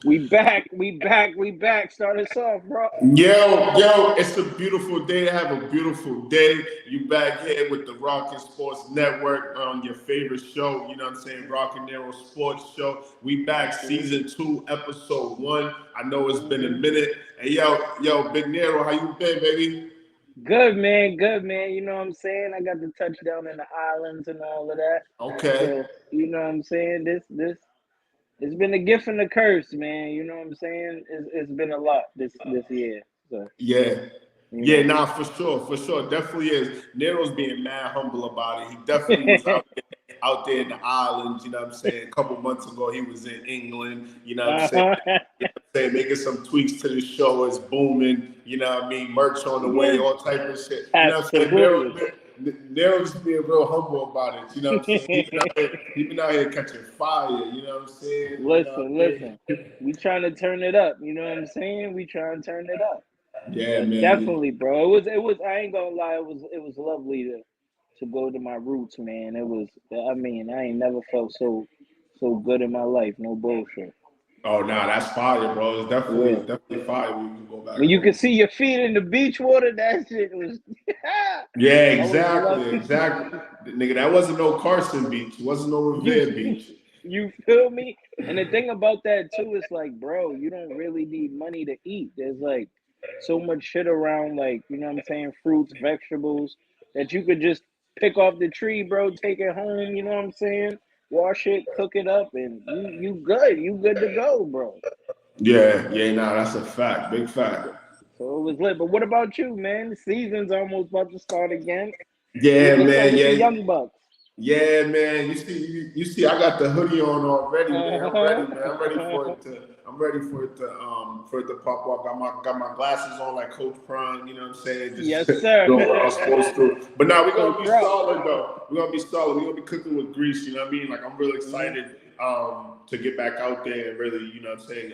We back. Start us off, bro. Yo, it's a beautiful day to have a beautiful day. You back here with the Rock and Sports Network on your favorite show, you know what I'm saying? Rock and Niro Sports Show. We back season 2, episode 1. I know it's been a Mhm. minute. And yo, Big Nero, how you been, baby? Good man, good man. You know what I'm saying? I got the touchdown in the islands and all of that. Okay. So you know what I'm saying? This it's been a gift and a curse, man. You know what I'm saying? It's been a lot this year. So Yeah. you Yeah, know. nah, for sure. Definitely is. Nero's being mad humble about it. He definitely was out there in the islands, you know what I'm saying? A couple months ago he was in England, you know what I'm saying? Uh-huh. Making some tweaks to the show. It's booming, you know what I mean? Merch on the way, Yeah, all type of shit. You know what I'm saying? absolutely. Nero just being real humble about it. You know what I'm saying? He been out here catching fire. You know what I'm saying? You know what Listen, I mean? listen. We trying to turn it up. You know what I'm saying? We trying to turn it up. Yeah, But man. definitely, bro. It was. I ain't gonna lie. It was lovely to go to my roots, man. It was. I mean, I ain't never felt so good in my life. No bullshit. Oh, nah, that's fire, bro. It's definitely, Yeah. it's definitely fire when you can go back When you home. could see your feet in the beach water, that shit was. Yeah, I was exactly, loving. exactly. Nigga, that wasn't no Carson Beach. It wasn't no You Revere Beach. you feel me? And the thing about that too is like, bro, you don't really need money to eat. There's like so much shit around, like, you know what I'm saying, fruits, vegetables, that you could just pick off the tree, bro, take it home, you know what I'm saying? Wash it, cook it up, and you good. You good to go, bro. Yeah, yeah, nah, that's a fact. Big fact. So it was lit. But what about you, man? The season's almost about to start again. Yeah, What what's up man, with the yeah. young bucks? Yeah, man. You see, I got the hoodie on already, man. I'm Uh-huh. ready, man. I'm ready for it to pop up. Got my glasses on like Coach Prime, you know what I'm saying? Just Yes, sir. doing what I'm supposed to. But now we're Coach gonna be Rock. solid though. We're gonna be solid. We're gonna be cooking with grease, you know what I mean? Like I'm real Mhm. excited to get back out there and really, you know what I'm saying,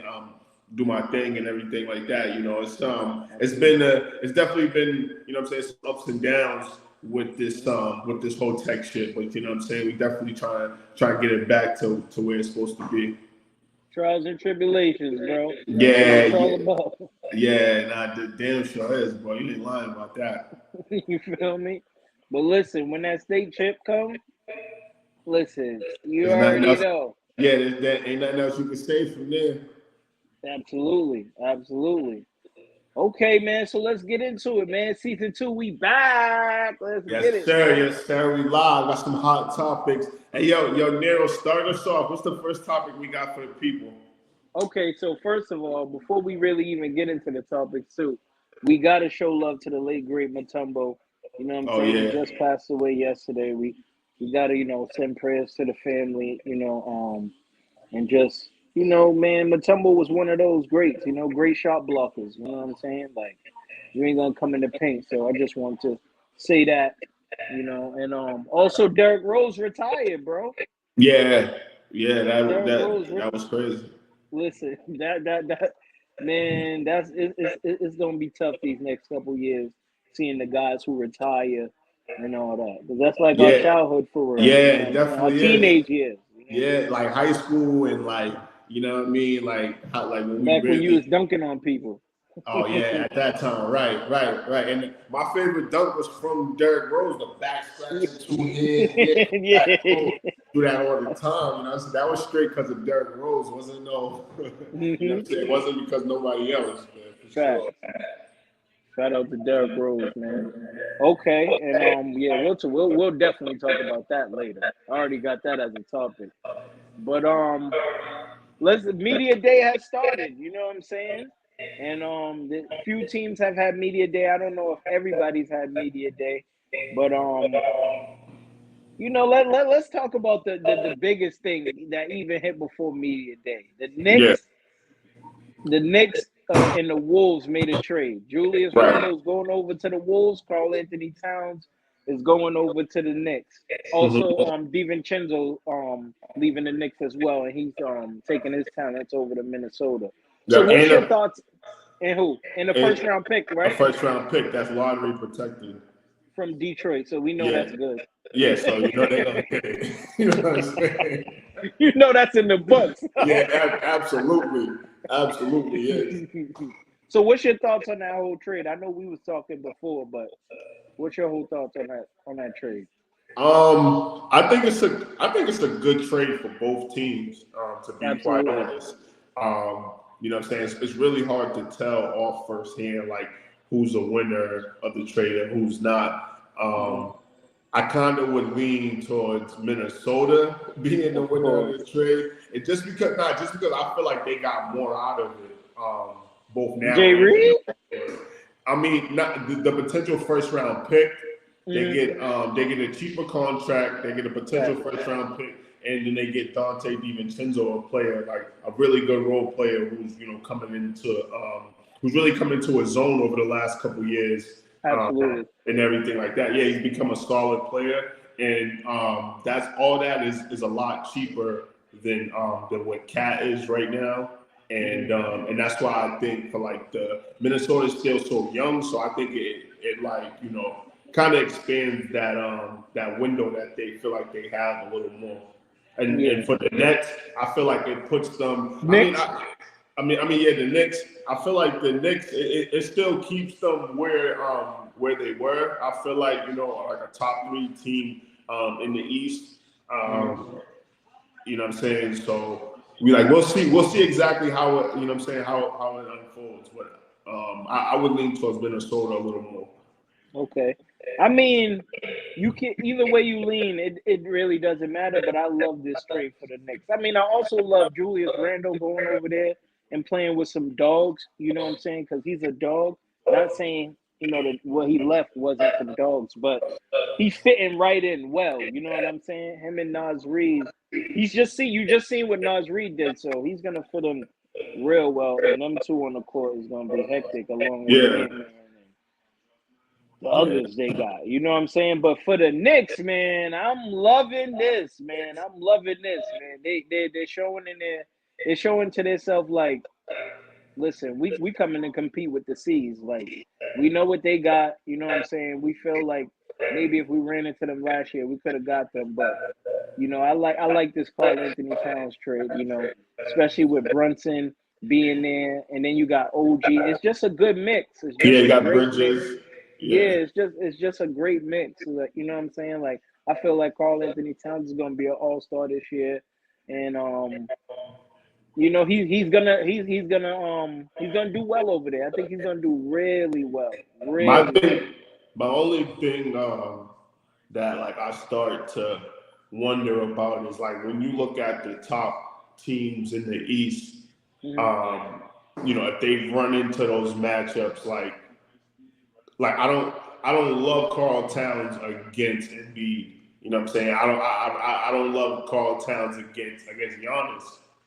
do my thing and everything like that. You know, it's definitely been, you know what I'm saying, some ups and downs with this whole tech shit. But you know what I'm saying, we definitely try and get it back to where it's supposed to be. Trials and tribulations, bro. That's what Yeah, it's all yeah, about. yeah. Nah, the damn sure is, bro. You ain't lying about that. You feel me? But listen, when that state chip come, listen, you There's nothing already else. know. Yeah, there ain't nothing else you can say from there. Absolutely, absolutely. Okay, man. So let's get into it, man. Season 2, we back. Let's get Yes, it, sir. man. Yes, sir. We live. Got some hot topics. Hey, yo, Nero, start us off. What's the first topic we got for the people? Okay, so first of all, before we really even get into the topics too, we gotta show love to the late great Matumbo. You know what I'm Oh saying? He yeah. just passed away yesterday. We gotta, send prayers to the family, and just, man, Matumbo was one of those greats, great shot blockers. You know what I'm saying? Like, you ain't gonna come in the paint. So I just want to say that, and also Derrick Rose retired, bro. Yeah, yeah. That Derrick that Rose, that was crazy. listen, that man, it's gonna be tough these next couple years, seeing the guys who retire and all that. Because that's like our Yeah, childhood for real. You yeah. know what It I'm saying? Our definitely is. teenage years. You know what I'm Yeah, saying? like high school and like you know what I mean, like when we Back when you really. was dunking on people. Oh yeah, at that time, right, right, right. And my favorite dunk was from Derrick Rose, the back Yeah. scratching two hands, yeah, back roll. Do that all the time, you know. So that was straight because of Derrick Rose. Wasn't no, you know what Hmm. I'm saying. It wasn't because nobody else, man, for sure. Facts. Shout out to Derrick Rose, man. Okay, and yeah, we'll definitely talk about that later. I already got that as a topic. But let's media day has started. You know what I'm saying? And the few teams have had media day. I don't know if everybody's had media day, but let's talk about the biggest thing that even hit before media day. Yeah, The Knicks and the Wolves made a trade. Julius right. Randle's going over to the Wolves. Carl Anthony Towns is going over to the Knicks. Also, Hmm. DiVincenzo leaving the Knicks as well, and he's taking his talents over to Minnesota. So, Yeah, what's your thoughts? And who? In the first and round pick, a right? first round pick that's lottery protected. From Detroit. So we know Yeah, that's good. yeah. So you know they're gonna get it. You know what I'm saying? You know that's in the books. Yeah, absolutely. Absolutely is. So, what's your thoughts on that whole trade? I know we was talking before, but what's your whole thoughts on that trade? I think it's a good trade for both teams. To be quite Absolutely. honest, you know what I'm saying, it's really hard to tell off firsthand like who's a winner of the trade and who's not. Hmm. I kind of would lean towards Minnesota being the Of winner of the course. trade, and just because I feel like they got more out of it, both now Jay and Reed? I mean, not the potential first round pick. Mm, They get a cheaper contract. They get a potential right. first round pick, and then they get Dante DiVincenzo, a player like a really good role player who's who's really come into his zone over the last couple years, Absolutely. and everything like that. Yeah, he's become a solid player, and that's all that is a lot cheaper than what Cat is right now. Hmm. And that's why I think for like the Minnesota's still so young, so I think it like kind of expands that window that they feel like they have a little more. And Yeah. for the Nets, I feel like it puts them. Knicks? Yeah, the Knicks. I feel like the Knicks. It still keeps them where they were. I feel like like a top three team in the East. Hmm. You know what I'm saying? So we'll see exactly how it what I'm saying how it unfolds. But I would lean towards Minnesota a little more. Okay. I mean, you can either way you lean, it really doesn't matter. But I love this trade for the Knicks. I mean, I also love Julius Randle going over there and playing with some dogs. You know what I'm saying? Because he's a dog. Not saying that what he left wasn't some dogs, but he's fitting right in well. You know what I'm saying? Him and Nas Reed. You just seen what Nas Reed did, so he's gonna fit him real well. And them two on the court is gonna be hectic, along with Yeah, Ant Man and the yeah. others they got. You know what I'm saying? But for the Knicks, man, I'm loving this, man. I'm loving this, man. They're showing in there, they're showing to themselves like, listen, we coming to compete with the C's. Like, we know what they got. You know what I'm saying? We feel like maybe if we ran into them last year, we could have got them. But I like this Carl Anthony Towns trade. Especially with Brunson being there, and then you got OG. It's just a good mix. It's Yeah, just you a got great mix. Bridges. Yeah. Yeah, it's just a great mix. Like, you know what I'm saying? Like, I feel like Carl Anthony Towns is gonna be an all star this year, and he's gonna do well over there. I think he's gonna do really well, My really well. thing, my only thing that like I start to wonder about is like when you look at the top teams in the East, Hmm. um, if they run into those matchups, like I don't love Carl Towns against Embiid. You know what I'm saying? I don't love Carl Towns against Giannis.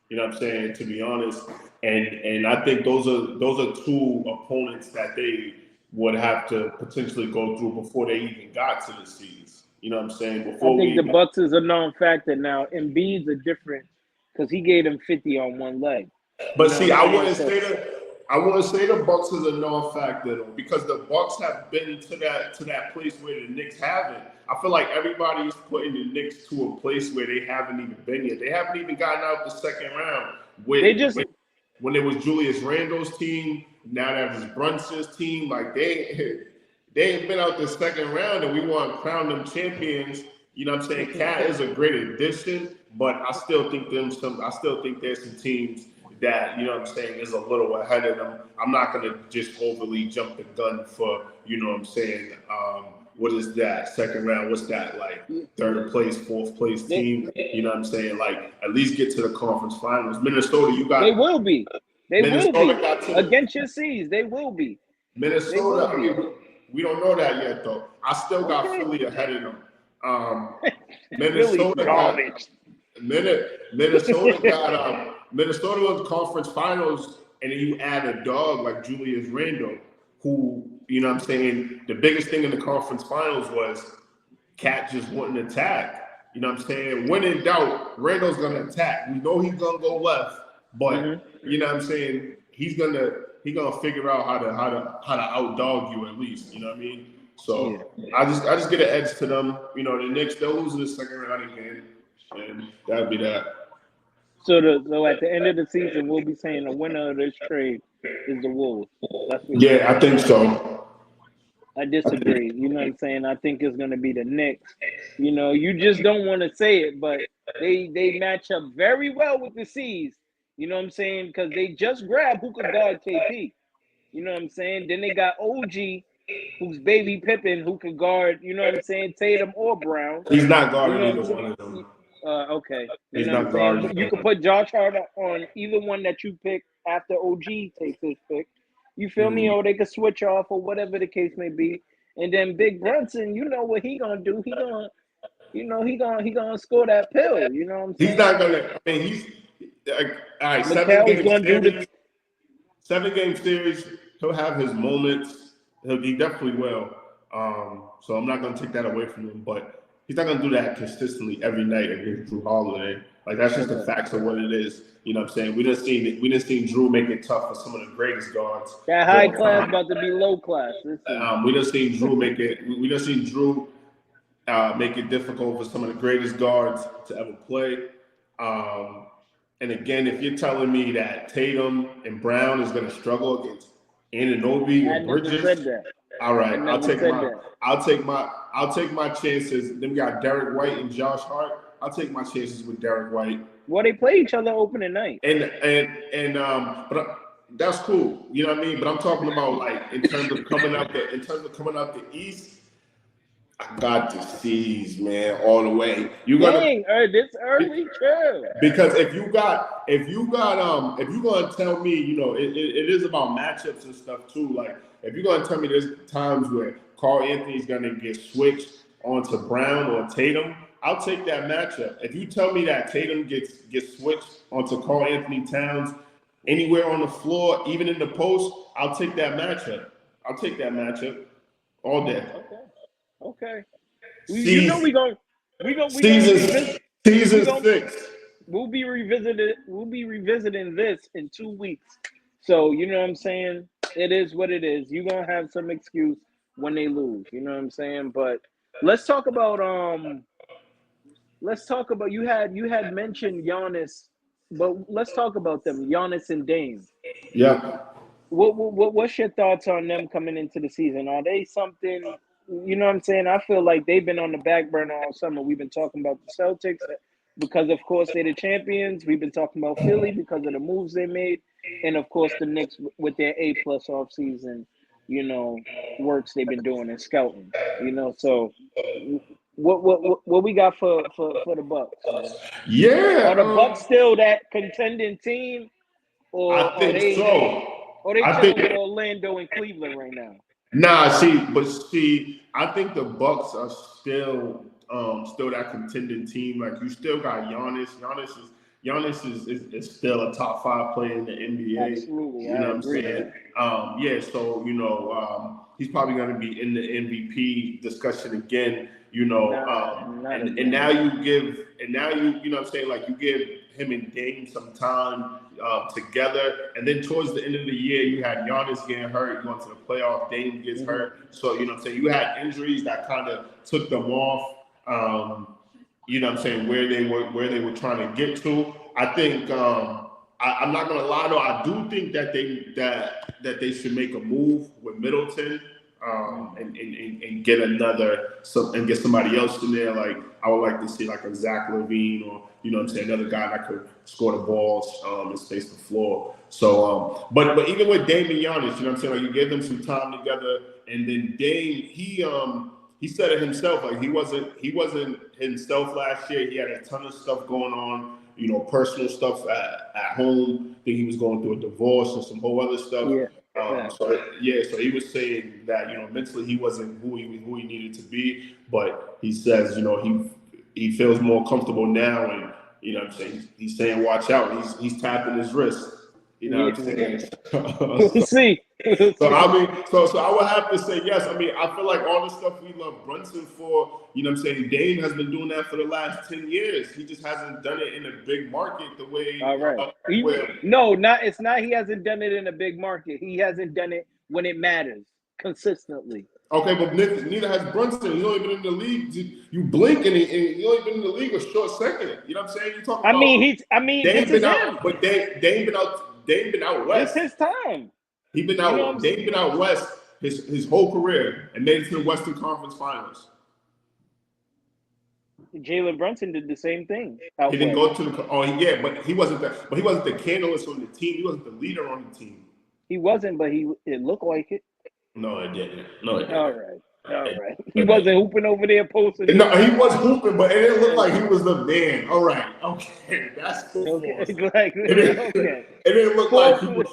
You know what I'm saying? To be honest, and I think those are two opponents that they would have to potentially go through before they even got to the seeds. You know what I'm saying? I Before we think the even Bucks is a known factor now. Embiid's a different because he gave them 50 on one leg. You But know what see, I'm I saying? wouldn't So say that. I wouldn't say the Bucks is a non-factor though, because the Bucks have been to that place where the Knicks haven't. I feel like everybody's putting the Knicks to a place where they haven't even been yet. They haven't even gotten out the second round they just when it was Julius Randle's team. Now that it's Brunson's team, like they ain't been out the second round, and we want to crown them champions. You know what I'm saying? Cat is a great addition, but I still think there's some teams that what I'm saying is a little ahead of them. I'm not gonna just overly jump the gun for what I'm saying. What is that second round? What's that like? Third place, fourth place they team. You know what I'm saying? Like at least get to the conference finals. Minnesota, you they got will be. They will Minnesota be got to the against your C's. They will be. They will Minnesota. I be. mean, we don't know that yet though. I still got Okay. Philly ahead of them. Um, Philly Minnesota got garbage. Minnesota was conference finals, and then you add a dog like Julius Randle, who what I'm saying the biggest thing in the conference finals was Cat just wouldn't attack. You know what I'm saying? When in doubt, Randall's gonna attack. We know he's gonna go left, Hmm. but you know what I'm saying? He's gonna figure out how to outdog you at least. You know what I mean? Yeah. So I just get an edge to them. The Knicks they'll lose in the second round again, and that'd be that. So at the end of the season, we'll be saying the winner of this trade is the Wolves. That's what you're Yeah, I saying. think so. I disagree. You know what I'm saying? I think it's gonna be the Knicks. You know, you just don't want to say it, but they match up very well with the C's. You know what I'm saying? Because they just grabbed who could guard KP. You know what I'm saying? Then they got OG, who's baby Pippin, who could guard. You know what I'm saying? Tatum or Brown. He's not You know guarding what I'm either one of saying? them. Okay. You He's know what I'm not saying? guarding You either could one. put Josh Hart on either one that you pick after OG takes his pick. You feel me? Mhm. Or they could switch off or whatever the case may be. And then Big Brunson, you know what he gonna do? He gonna score that pill. You know what I'm He's saying? not gonna. I mean, he's like, all right. Seven Mikal's game gonna do the. series. 7 game series. He'll have his moments. He definitely will. So I'm not gonna take that away from him, but he's not gonna do that consistently every night against Drew Holiday. Like that's just the Okay. facts of what it is. You know what I'm saying? We didn't see Drew make it tough for some of the greatest guards That of high all class time. about to be low class this season. We didn't see Drew make it. We didn't see Drew make it difficult for some of the greatest guards to ever play. Um, and again, if you're telling me that Tatum and Brown is going to struggle against Anunoby I and never Bridges, said that. all I right, never said that. I'll take my chances. Then we got Derek White and Josh Hart. I'll take my chances with Derek White. Well, they play each other opening night. But that's cool. You know what I mean? But I'm talking about like in terms of coming up the East. I got the C's, man, all the way. You're gonna Dang, this early, chill. because if you're gonna tell me, it is about matchups and stuff too. Like if you're gonna tell me there's times where Carl Anthony's gonna get switched onto Brown or Tatum, I'll take that matchup. If you tell me that Tatum gets switched onto Carl Anthony Towns anywhere on the floor, even in the post, I'll take that matchup. I'll take that matchup all day. Okay, okay. You know Season we gonna season revisit. We season gonna 6. We'll be revisiting this in 2 weeks. So you know what I'm saying. It is what it is. You gonna have some excuse when they lose. You know what I'm saying. But let's talk about Let's talk about you had mentioned Giannis, but let's talk about them, Giannis and Dame. Yep. What's your thoughts on them coming into the season? Are they something? You know what I'm saying? I feel like they've been on the back burner all summer. We've been talking about the Celtics because, of course, they're the champions. We've been talking about Philly because of the moves they made, and of course, the Knicks with their A+ off season, works they've been doing in scouting. So what we got for the Bucks, man? Are Yeah, the Bucks still that contending team, or I are think they so. or they I think chilling with Orlando and Cleveland right now? nah. See, I think the Bucks are still that contending team. Like you still got Giannis. Giannis is still a top 5 player in the NBA. Absolutely, You I know what I'm agree. saying? Yeah. So he's probably going to be in the MVP discussion again. Not And again. now you know what I'm saying, like you give him and Dame some time together, and then towards the end of the year you had Giannis getting hurt, going to the playoff, Dame gets Hmm. hurt, so you know what I'm saying, you had injuries that kind of took them off. You know what I'm saying, where they were trying to get to. I think I'm not gonna lie though, I do think that they should make a move with Middleton, and get and get somebody else in there. Like I would like to see like a Zach Levine, or you know what I'm saying, another guy that could score the balls and space the floor. So but even with Dame and Giannis, you know what I'm saying, like you give them some time together, and then Dame, he said it himself, like he wasn't himself last year. He had a ton of stuff going on, personal stuff at home. I think he was going through a divorce and some whole other stuff. Yeah, fact. So he was saying that mentally he wasn't who he needed to be, but he says he feels more comfortable now, and what I'm saying, he's saying watch out. He's tapping his wrist. You know Yeah, what I'm saying? we'll so, see. We'll so see. I mean, so I would have to say yes. I mean, I feel like all the stuff we love Brunson for, what I'm saying, Dame has been doing that for the last 10 years. He just hasn't done it in a big market the way All right. where No, not it's not. He hasn't done it in a big market. He hasn't done it when it matters consistently. Okay, but neither has Brunson. He's only been in the league. You blink and he only been in the league a short second. You know what I'm saying? You talking about I mean, they this ain't is been out, him. but they ain't been out. They ain't been out This west. his time. He been You know what out. They ain't been out west his whole career and made it to the Western Conference Finals. Jalen Brunson did the same thing out He didn't west. go to the. Oh yeah, but he wasn't the. But he wasn't the catalyst on the team. He wasn't the leader on the team. He wasn't, but it looked like it. No, it didn't. No, it All didn't. right. All right. He wasn't hooping over there posting No, dudes. he was hooping, but it didn't look like he was the man. All right, okay, that's the Okay. force. Like, It didn't, okay. it didn't look like For, he was.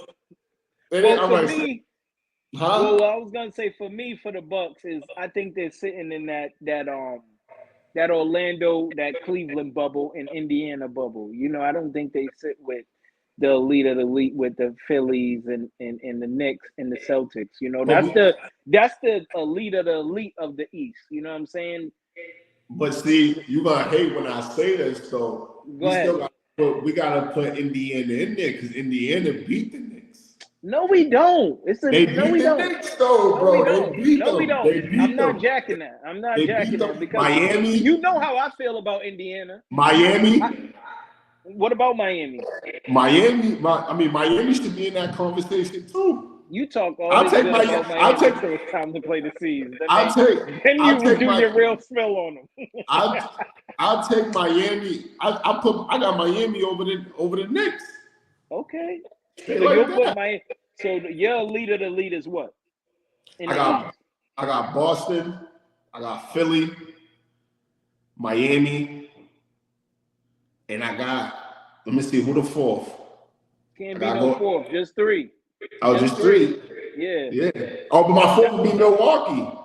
It well, didn't, all for right, me, huh? well, I was gonna say for me, for the Bucks is I think they're sitting in that Orlando, that Cleveland bubble and Indiana bubble. You know, I don't think they sit with the elite of the elite with the Phillies and the Knicks and the Celtics. You know, But we, that's the elite of the elite of the East. You know what I'm saying? but see, you gonna hate when I say this though. Go ahead. We gotta put Indiana in there because Indiana beat the Knicks. No, we don't. They No, beat we the don't. Knicks though, No, we bro. They don't. beat No, we them. don't. They I'm beat not them. jacking that. I'm not They beat jacking that them. because Miami, you know how I feel about Indiana. I, Miami, what about Miami? Miami should be in that conversation too. You talk all I'll this take good my. about I'll Miami take. until it's time to play the season. I'll take. Then I'll you take do my. your real spill on them. I'll. I'll take Miami. I got Miami over the Knicks. Okay, Straight so like you'll put that. my your leader the lead is what in I the East? got. I got Boston. I got Philly, Miami, and I got. Let me see who the fourth. I Can't be gotta no go. fourth, just three, Oh, just just three. three. Yeah. Yeah. Oh, but my fourth Not, would be Milwaukee.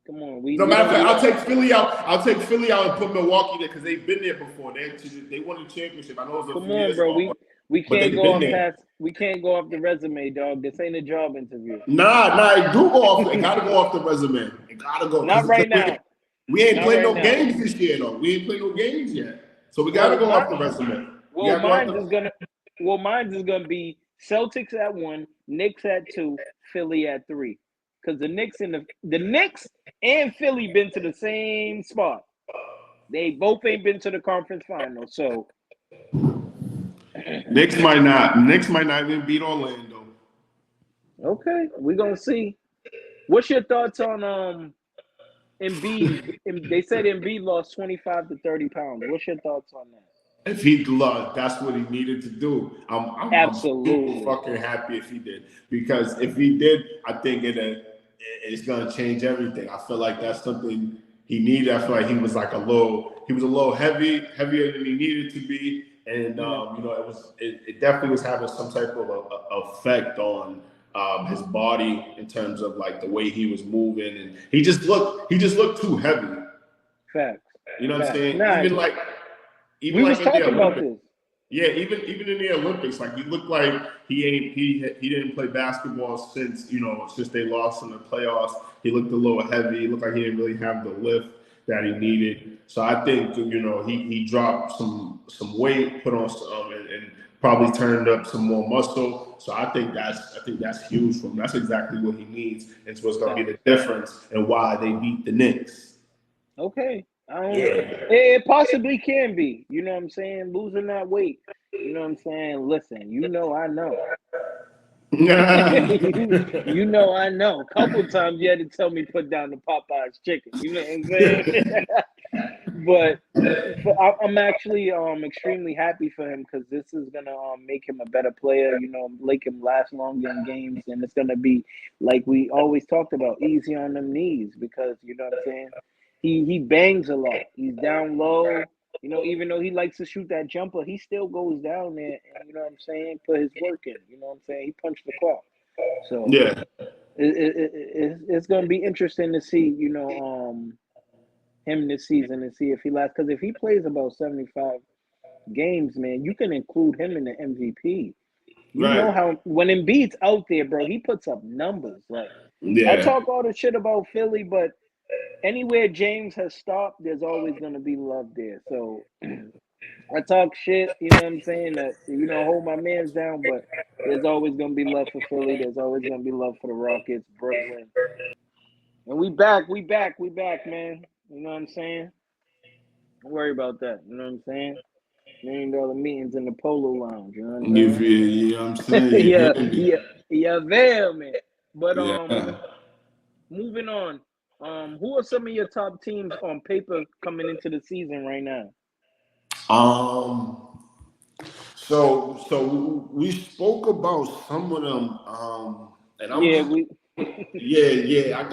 come on, No we matter of don't fact, we I'll don't. take Philly out. I'll take Philly out and put Milwaukee there because they've been there before. They won the championship. I know it was a Come few on, years bro. ago, We but can't they've go been off there. past. We can't go off the resume, dog. This ain't a job interview. Nah, it do go off. It gotta go off the resume. It gotta go Not because right now. we ain't Not played right no now. games this year though. We ain't played no games yet, so we gotta Well, go my off the resume. We well, gotta go off mine's the. is gonna mine's is gonna be Celtics at 1, Knicks at 2, Philly at 3. Because the Knicks and Philly been to the same spot. They both ain't been to the conference final. So Knicks might not even beat Orlando. okay, we're gonna see. What's your thoughts on Embiid? They said Embiid lost 25 to 30 pounds. What's your thoughts on that? If he loved, that's what he needed to do. I'm super Absolutely. fucking happy if he did because if he did, I think it's gonna change everything. I feel like that's something he needed. I feel like he was a little heavier than he needed to be, and Mm-hmm. it definitely was having some type of effect on his body in terms of like the way he was moving, and he just looked too heavy. Facts. You know what I'm Facts. saying? Nah, Even we was like in the talking about Olympics. this. Yeah, even in the Olympics, like he looked like he didn't play basketball since they lost in the playoffs. He looked a little heavy. He looked like he didn't really have the lift that he needed. So I think he dropped some weight, put on some and probably turned up some more muscle. So I think that's huge for him. That's exactly what he needs. It's what's going to be the difference and why they beat the Knicks. Okay. I don't Yeah. it possibly can be. You know what I'm saying? Losing that weight. You know what I'm saying? Listen, I know. You know I know. A couple times you had to tell me put down the Popeyes chicken. You know what I'm saying? But I'm actually extremely happy for him because this is gonna make him a better player. You know, make him last longer in games, and it's gonna be like we always talked about, easy on them knees because you know what I'm saying. He bangs a lot. He's down low. You know, even though he likes to shoot that jumper, he still goes down there and you know what I'm saying, put his work in. You know what I'm saying? He punched the clock. So Yeah. it's gonna be interesting to see. You know, him this season and see if he lasts. Because if he plays about 75 games, man, you can include him in the MVP. You know Right. how when Embiid's out there, bro, he puts up numbers. Like I Yeah. talk all the shit about Philly, but anywhere James has stopped, there's always gonna be love there. So I talk shit, you know what I'm saying? That hold my man's down, but there's always gonna be love for Philly. There's always gonna be love for the Rockets, Brooklyn, And we back, man. You know what I'm saying? Don't worry about that. You know what I'm saying? $1 million meetings in the Polo Lounge. You know what I'm You know what I'm saying? saying? You Yeah, hear me? yeah, yeah, there, man. But Yeah. moving on. Who are some of your top teams on paper coming into the season right now? Um. So we spoke about some of them. And I'm Yeah, we. yeah.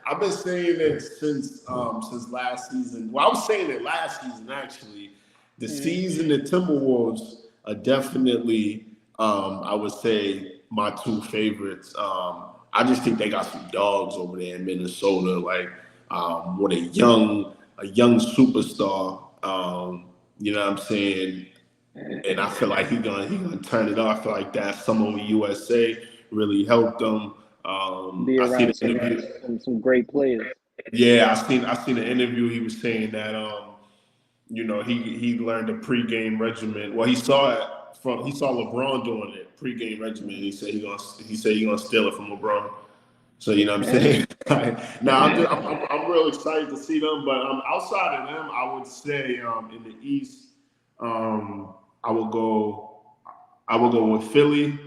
I've been saying it since last season. Well, I was saying it last season actually. The Mhm. season the Timberwolves are definitely I would say my two favorites. I just think they got some dogs over there in Minnesota, like with a young superstar. You know what I'm saying? And I feel like he gonna turn it off. I feel like that Summer with USA really helped them. Be I seen around an interview. some great players. Yeah, I seen an interview. He was saying that he learned a pregame regimen. Well, he saw LeBron doing it pregame regimen. He said he gonna steal it from LeBron. So you know what I'm saying. Now I'm real excited to see them. But outside of them, I would say in the East, um, I would go I would go with Philly.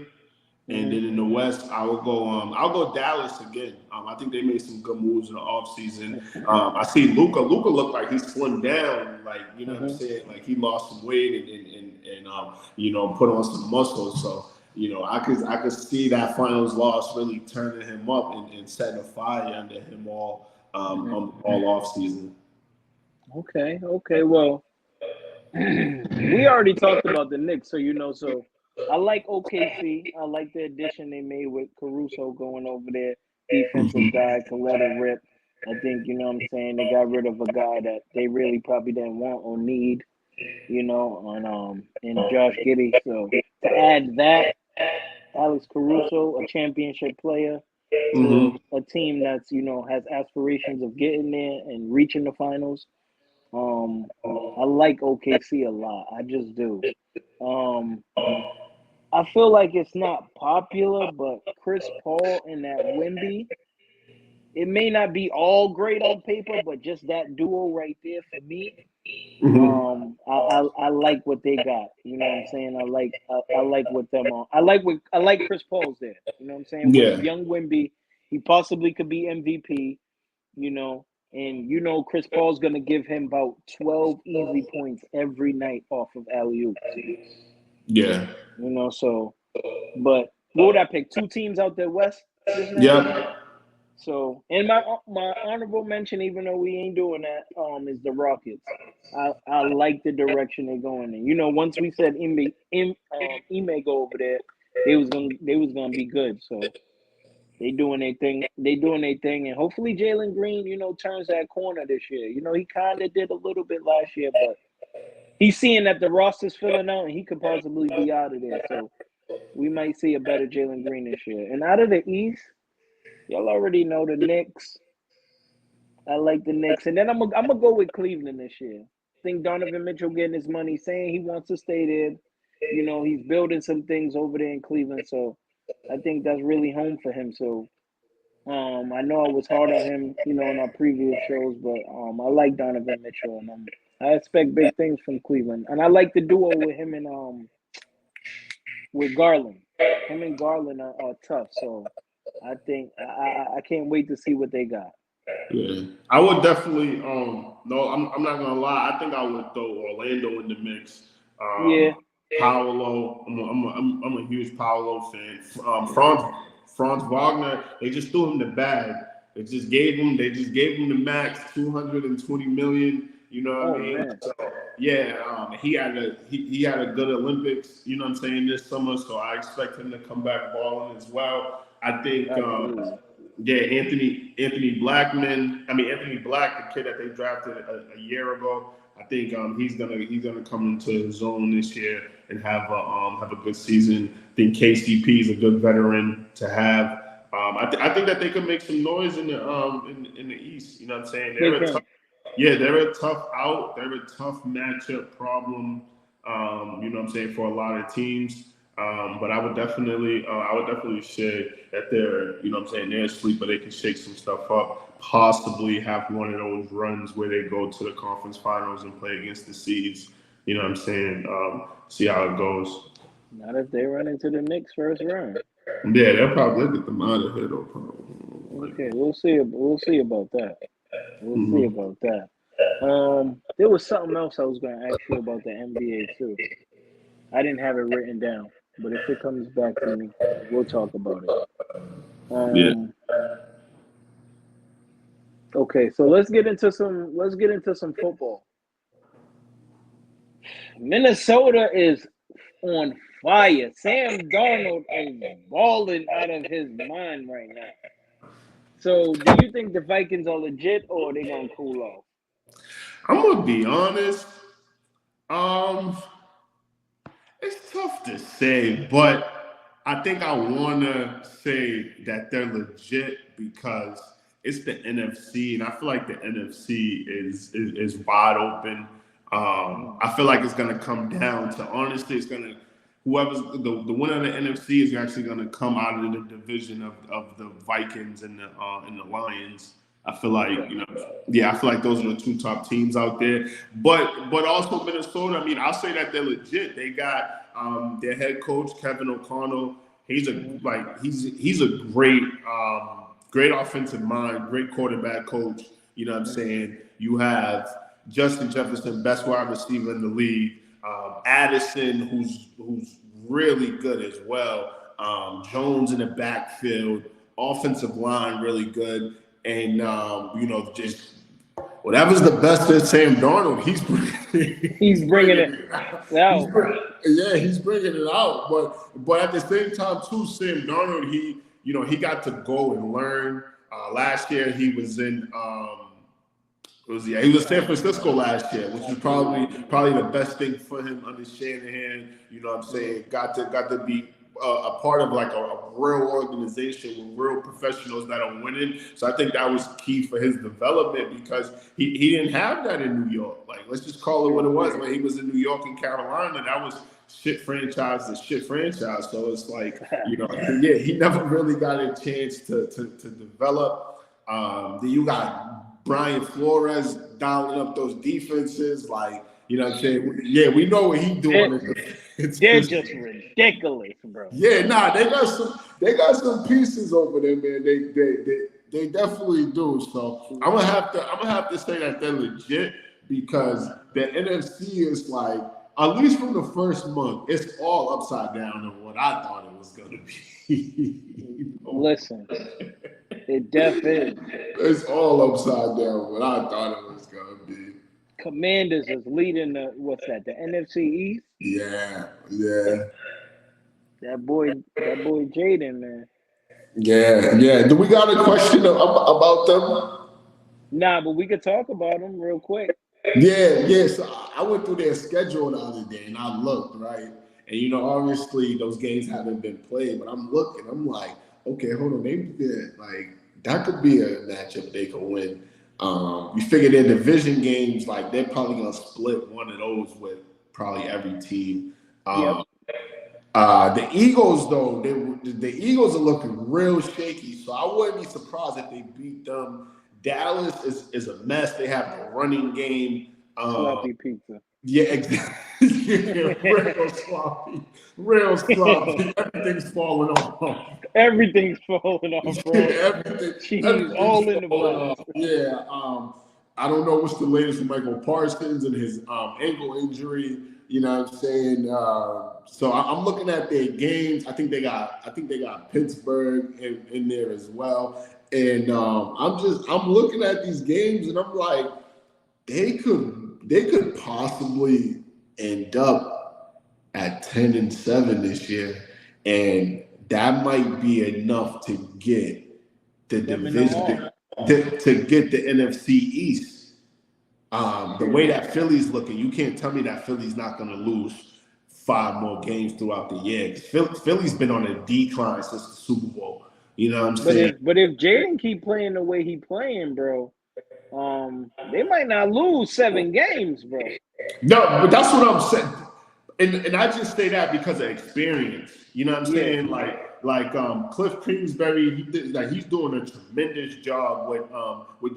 And Mhm. then in the West, I'll go Dallas again. I think they made some good moves in the offseason. I see Luca. Luca looked like he slimmed down, like you know what I'm Mhm. saying. Like he lost some weight and put on some muscle. So I could see that finals loss really turning him up and setting a fire under him Mhm. all off season. Okay. Okay. Well, we already talked about the Knicks, so So I like OKC. I like the addition they made with Caruso going over there. Defensive Hmm. guy can let it rip. I think what I'm saying. They got rid of a guy that they really probably didn't want or need. On and Josh Giddey. So to add that, Alex Caruso, a championship player, to Hmm. a team that's has aspirations of getting there and reaching the finals. Um, I like OKC a lot. I just do. Um, I feel like it's not popular, but Chris Paul and that Wimby, it may not be all great on paper, but just that duo right there for me. Hmm. I like what they got. You know what I'm saying? I like what them on. I like Chris Paul's there. You know what I'm saying? With Yeah. young Wimby, he possibly could be MVP. You know, and Chris Paul's gonna give him about 12 easy points every night off of alley oops. Yeah. So but what would I pick? Two teams out there west just now. Yep. So, and my honorable mention, even though we ain't doing that, is the Rockets. I like the direction they're going in. Once we said Ime go over there, they was gonna be good. So they doing their thing. They doing their thing, and hopefully Jalen Green, turns that corner this year. He kind of did a little bit last year, but he's seeing that the roster's filling out, and he could possibly be out of there. So we might see a better Jalen Green this year. And out of the East, y'all already know the Knicks. I like the Knicks, and then I'm gonna go with Cleveland this year. I think Donovan Mitchell getting his money, saying he wants to stay there. He's building some things over there in Cleveland, so I think that's really home for him. So I know I was hard on him, in our previous shows, but I like Donovan Mitchell, and I expect big things from Cleveland, and I like the duo with him and with Garland. Him and Garland are tough, so I think I can't wait to see what they got. Yeah, I would definitely. No, I'm not gonna lie. I think I would throw Orlando in the mix. Yeah. Um, Paolo, I'm a huge Paolo fan. Franz Wagner, they just threw him the bag. They just gave him the max 220 million. You know what I Oh mean? man, So yeah, he had a good Olympics. You know what I'm saying this summer. So I expect him to come back balling as well. I think. absolutely. Yeah, Anthony Blackman. I mean Anthony Black, the kid that they drafted a year ago. I think he's gonna come into his zone this year and have a good season. I think KCP is a good veteran to have. I think that they could make some noise in the East. You know what I'm saying? They can. They're a tough out. They're a tough matchup problem. You know what I'm saying, for a lot of teams. But I would definitely say that they're, you know what I'm saying, they're asleep, but they can shake some stuff up. Possibly have one of those runs where they go to the conference finals and play against the seeds. You know what I'm saying? See how it goes. Not if they run into the Knicks first round. Yeah, they'll get them out of here though. Probably. Like, Okay, we'll see. We'll see about that. We'll see mhm. about that. There was something else I was going to ask you about the NBA too. I didn't have it written down, but if it comes back to me, we'll talk about it. Yeah. Um, okay, so let's get into some football. Minnesota is on fire. Sam Darnold is balling out of his mind right now. So, do you think the Vikings are legit or are they gonna cool off? I'm gonna be honest. Um, it's tough to say, but I think I want to say that they're legit because it's the NFC, and I feel like the NFC is wide open. Mm, I feel like it's going to come down to honestly, it's going to whoever's the winner of the NFC is actually going to come out of the division of the Vikings and the Lions. I feel like okay. yeah, I feel like those are the two top teams out there. But also Minnesota. I mean, I'll say that they're legit. They got their head coach Kevin O'Connell. Hmm. He's a great great offensive mind, great quarterback coach. You know what I'm Hmm. saying? You have Justin Jefferson, best wide receiver in the league. Addison, who's really good as well. Jones in the backfield, offensive line really good, and just whatever's the best at Sam Darnold, He's he's bringing bringing it it out. out. Yeah, he's bringing it out. But at the same time too, Sam Darnold, he got to go and learn. Last year he was in he was San Francisco last year, which was probably the best thing for him under Shanahan. You know what I'm Mhm. saying? Got to be a part of like a real organization with real professionals that are winning. So I think that was key for his development because he didn't have that in New York. Like let's just call it what Yeah. it was. When he was in New York and Carolina, that was shit franchise to shit franchise. So it's like yeah, he never really got a chance to develop. Then you got Brian Flores dialing up those defenses, like what I'm saying. Yeah, we know what he's They're, doing. they're just ridiculous, bro. Yeah, nah, they got some pieces over there, man. They definitely do. So I'm gonna have to say that they're legit because the NFC is like at least from the first month, it's all upside down on what I thought it was gonna be. Listen, it def is. It's all upside down what I thought it was gonna be. Commanders is leading the what's that? The NFC East. Yeah, yeah, That boy Jayden, man. yeah. Do we got a question about them? Nah, but we could talk about them real quick. Yeah, yeah. So I went through their schedule the other day and I looked, right? And obviously those games haven't been played, but I'm looking, I'm like, okay, hold on, maybe like that could be a matchup they could win. You figure their division games, like they're probably gonna split one of those with probably every team. Yep. Um, the Eagles, though, the Eagles are looking real shaky, so I wouldn't be surprised if they beat them. Dallas is a mess. They have the running game. Sloppy pizza. Yeah, exactly. Yeah, real sloppy. Everything's falling off. Everything's falling off, bro. everything, Cheese everything's all in the falling box. off. Yeah. I don't know what's the latest with Michael Parsons and his ankle injury. You know what I'm saying? So I'm looking at their games. I think they got Pittsburgh in there as well. And I'm looking at these games and I'm like, they could possibly end up at 10-7 this year, and that might be enough to get the Them in the division hunt. to get the NFC East. The way that Philly's looking, you can't tell me that Philly's not going to lose 5 more games throughout the year. Philly's been on a decline since the Super Bowl. You know what I'm But saying? if Jaden keep playing the way he playing, bro, they might not lose 7 games, bro. No, but that's what I'm saying. And I just say that because of experience. You know what I'm Yeah, saying? Cliff Kingsbury, he's doing a tremendous job with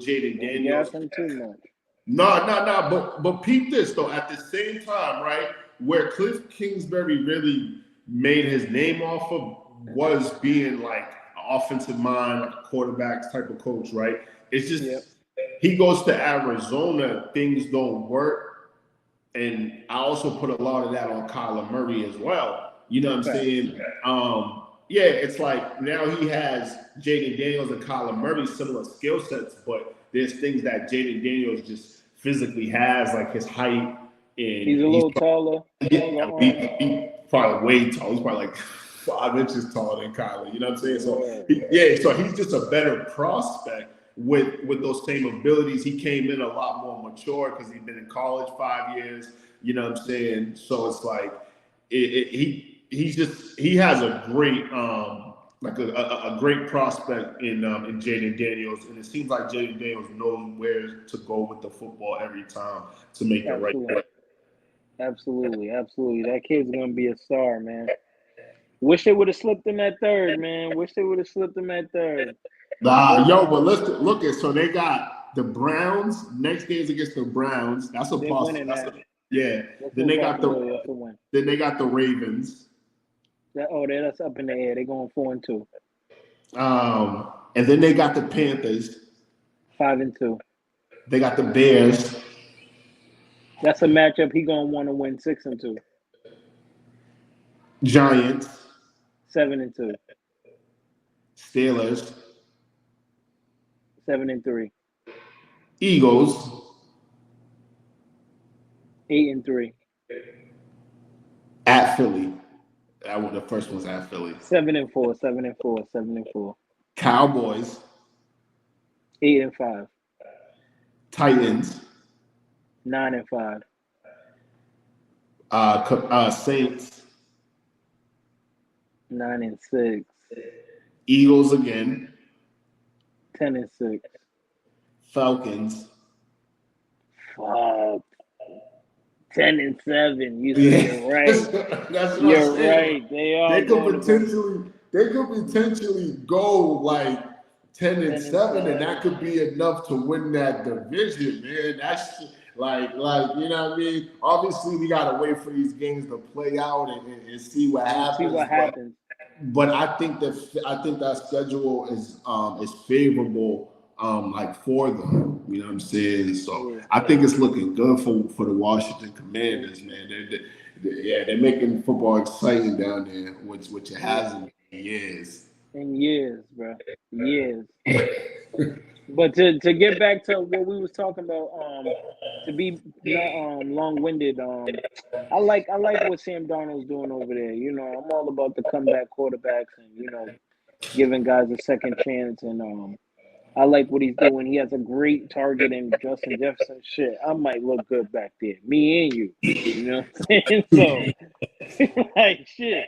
Jayden don't Daniels. gas him too much. No. But peep this though. At the same time, right, where Cliff Kingsbury really made his name off of was being like an offensive mind, like a quarterbacks type of coach, right? It's Yep, just he goes to Arizona, things don't work, and I also put a lot of that on Kyler Murray as well. You know what I'm facts. saying? Yeah, it's like now he has Jayden Daniels and Kyler Murray similar skill sets, but there's things that Jayden Daniels just physically has, like his height, He's and a little taller, taller arms. he probably way tall. He's probably like 5 inches taller than Kyler. You know what I'm saying? So Word. so he's just a better prospect with those same abilities. He came in a lot more mature because he's been in college 5 years. You know what I'm saying? So it's like he has a great a great prospect in Jayden Daniels, and it seems like Jayden Daniels knows where to go with the football every time to make the right Absolutely, play. absolutely, absolutely. That kid's gonna be a star, man. Wish they would have slipped him at third, man. Wish they would have slipped him at third. Nah, But yo, but let's look at so they got the Browns next game's against the Browns. That's a they're possible. winning that. Yeah. That's Then no they got possibility. That's a win. the Ravens. That's up in the air. They're going 4-2, And then they got the Panthers. 5-2. They got the Bears. That's a matchup he gonna want to win 6-2, Giants. 7-2, Steelers. 7-3, Eagles. 8-3, At Philly. That one, the first one's at Philly. 7-4, 7-4, 7-4, Cowboys. 8-5, Titans. 9-5, Saints. 9-6, Eagles again. 10-6. Falcons. Fuck. 10-7. You're right. That's what I'm You're saying. right. They are going to go They could potentially go like 10-7, and 10-7. that could be enough to win that division, man. That's like you know what I mean. Obviously, we gotta wait for these games to play out and see what And see happens. what happens. But I think that schedule is favorable like for them. You know what I'm saying? So Yeah. I think it's looking good for the Washington Commanders, man. They're making football exciting down there, which it Yeah. hasn't in years. In years, bro. Years. But to get back to what we was talking about, to be not long winded, I like what Sam Darnold's doing over there. You know, I'm all about the comeback quarterbacks and giving guys a second chance, and I like what he's doing. He has a great target in Justin Jefferson. Shit, I might look good back there, me and you. You know what I'm saying? So, like, shit.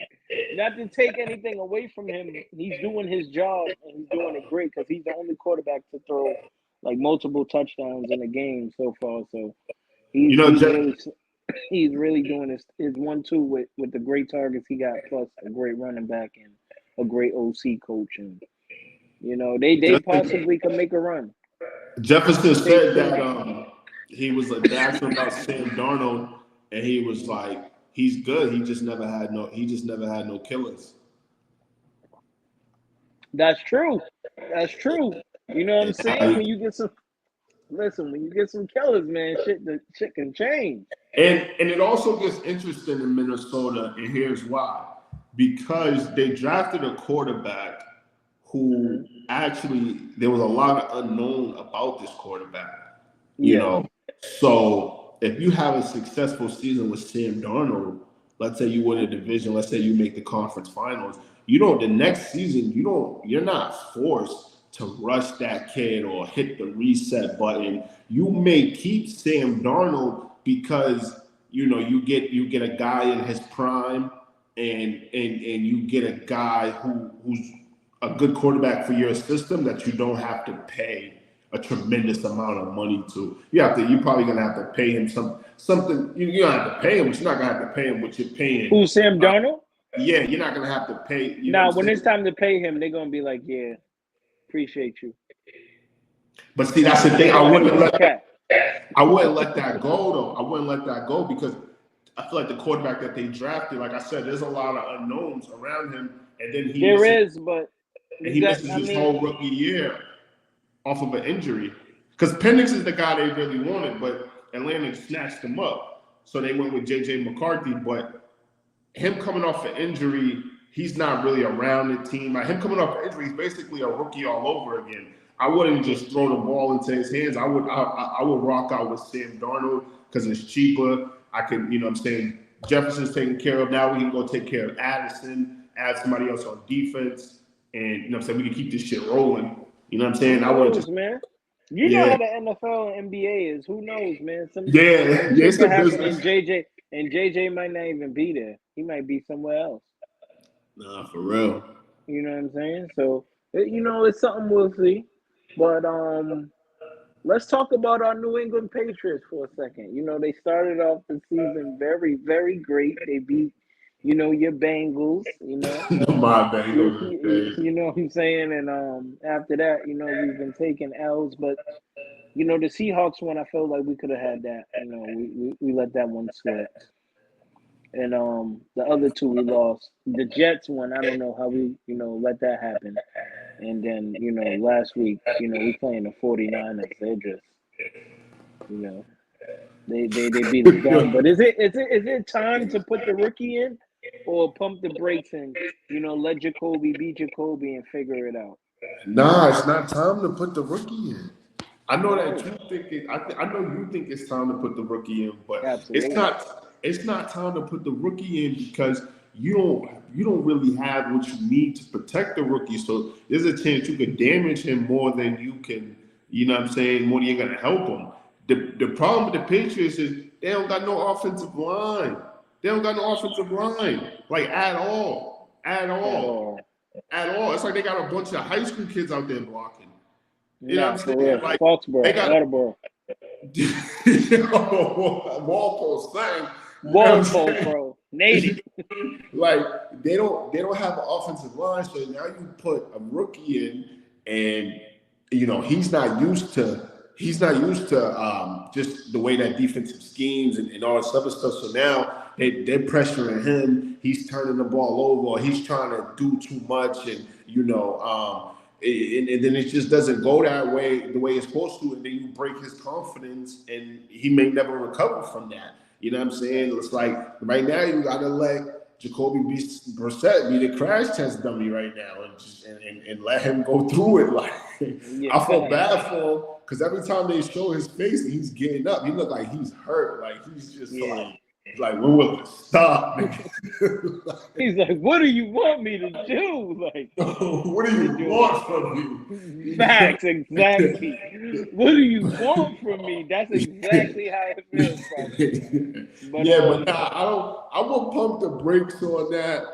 Not to take anything away from him, he's doing his job and he's doing it great because he's the only quarterback to throw like multiple touchdowns in a game so far. So You he's know, he's really he's really doing his 1-2 with the great targets he got, plus a great running back and a great OC coach, and they possibly could make a run. Jefferson They said that could. he was like they asked him about Sam Darnold, and he was like, he's good. He just never had no killers. That's true. That's true. You know what I'm And saying? When you get some listen, when you get some killers, man, shit can change. and it also gets interesting in Minnesota, and here's why. Because they drafted a quarterback who Hmm. actually there was a lot of unknown about this quarterback. You Yeah. know, so if you have a successful season with Sam Darnold, let's say you win a division, let's say you make the conference finals, the next season you're not forced to rush that kid or hit the reset button. You may keep Sam Darnold because you get a guy in his prime, and you get a guy who's a good quarterback for your system that you don't have to pay a tremendous amount of money to. You're probably gonna have to pay him something. You don't have to pay him, but you're not gonna have to pay him what you're paying. Who's Sam Darnold? Yeah, you're not gonna have to pay. You know Now, what I'm when it's saying? time to pay him, they're gonna be like, "Yeah, appreciate you." But see, that's the thing. They gonna have to use cap. I wouldn't let that go though. I wouldn't let that go because I feel like the quarterback that they drafted, like I said, there's a lot of unknowns around him, and then he misses his whole rookie year off of an injury. Because Penix is the guy they really wanted, but Atlanta snatched him up, so they went with J.J. McCarthy. But him coming off an injury, he's not really around the team. Like him coming off an injury, he's basically a rookie all over again. I wouldn't just throw the ball into his hands. I would rock out with Sam Darnold because it's cheaper. I can, you know what I'm saying, Jefferson's taken care of. Now we can go take care of Addison, add somebody else on defense, and you know what I'm saying, we can keep this shit rolling. You know what I'm saying? I would just, man. You know how the NFL and NBA is. Who knows, man? Some it's the business. And JJ might not even be there. He might be somewhere else. Nah, for real. You know what I'm saying? So, you know, it's something we'll see. But let's talk about our New England Patriots for a second. You know, they started off the season very, very great. They beat, you know, your Bengals, you know. My Bengals. You know what I'm saying? And after that, you know, we've been taking L's. But, you know, the Seahawks one, I felt like we could have had that. You know, we let that one slip. And the other two we lost. The Jets one, I don't know how we, you know, let that happen. And then, you know, last week, you know, we playing the 49ers. They're just, you know, they beat us down. But is it time to put the rookie in or pump the brakes and, you know, let Jacoby be Jacoby and figure it out? Nah, it's not time to put the rookie in. I know that you think it. I know you think it's time to put the rookie in, but Absolutely. It's not time to put the rookie in because you don't really have what you need to protect the rookie. So there's a chance you could damage him more than you can. You know what I'm saying? More than you're gonna help him. The problem with the Patriots is they don't got no offensive line. They don't got no offensive line, like at all. It's like they got a bunch of high school kids out there blocking. You know what I'm saying? Like Foxborough, Walpole's thing. Walpole, bro. Native. Like they don't have an offensive line, so now you put a rookie in, and you know he's not used to just the way that defensive schemes and all this other stuff. So now they're pressuring him. He's turning the ball over. He's trying to do too much, and you know. And then it just doesn't go that way, the way it's supposed to, and then you break his confidence, and he may never recover from that. You know what I'm saying? It's like right now you gotta let Jacoby Brissett be the crash test dummy right now, and let him go through it. Like I feel bad for him because every time they show his face, he's getting up. He look like he's hurt. Like he's just like when will it stop? He's like, what do you want me to do? Like, what do you want from me? Facts, exactly. What do you want from me? That's exactly how it feels. But, but I will pump the brakes on that.